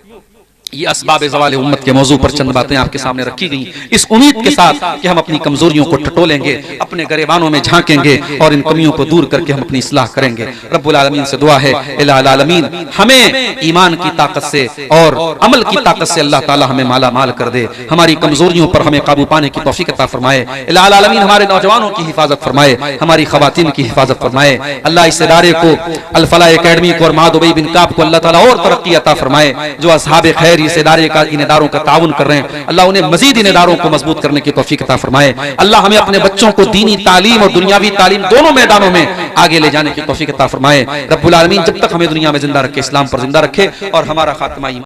ये असबाब ज़वाल उम्मत के मौजू पर चंद बातें आपके सामने रखी गई, इस उम्मीद के साथ कि हम अपनी कमजोरियों को टटोलेंगे, अपने गरेबानों में झांकेंगे और इन कमियों को दूर करके हम अपनी इस्लाह करेंगे। रब्बुल आलमीन से दुआ है, इलाही आलमीन हमें ईमान की ताकत से और अमल की ताकत से अल्लाह ताला हमें माला माल कर दे, हमारी कमजोरियों पर हमें काबू पाने की तौफीक अता फरमाए। इलाही आलमीन हमारे नौजवानों की हिफाजत फरमाए, हमारी खवातीन की हिफाजत फरमाए। अल्लाह इस इदारे को, अल फलाह एकेडमी को और माद उबई बिन काब को अल्लाह ताला और तरक्की अता फरमाए। जो असहाबे खैर इस इदारे का, इन इदारों का ताउन कर रहे हैं, अल्लाह उन्हें मजीद इन इदारों को मजबूत करने की तौफीक अता फरमाए। अल्लाह हमें अपने बच्चों को दीनी तालीम और दुनियावी तालीम दोनों मैदानों में आगे ले जाने की तौफीक अता फरमाए। रब्बुल आलमीन जब तक हमें दुनिया में जिंदा रखे, इस्लाम पर जिंदा रखे और हमारा खात्मा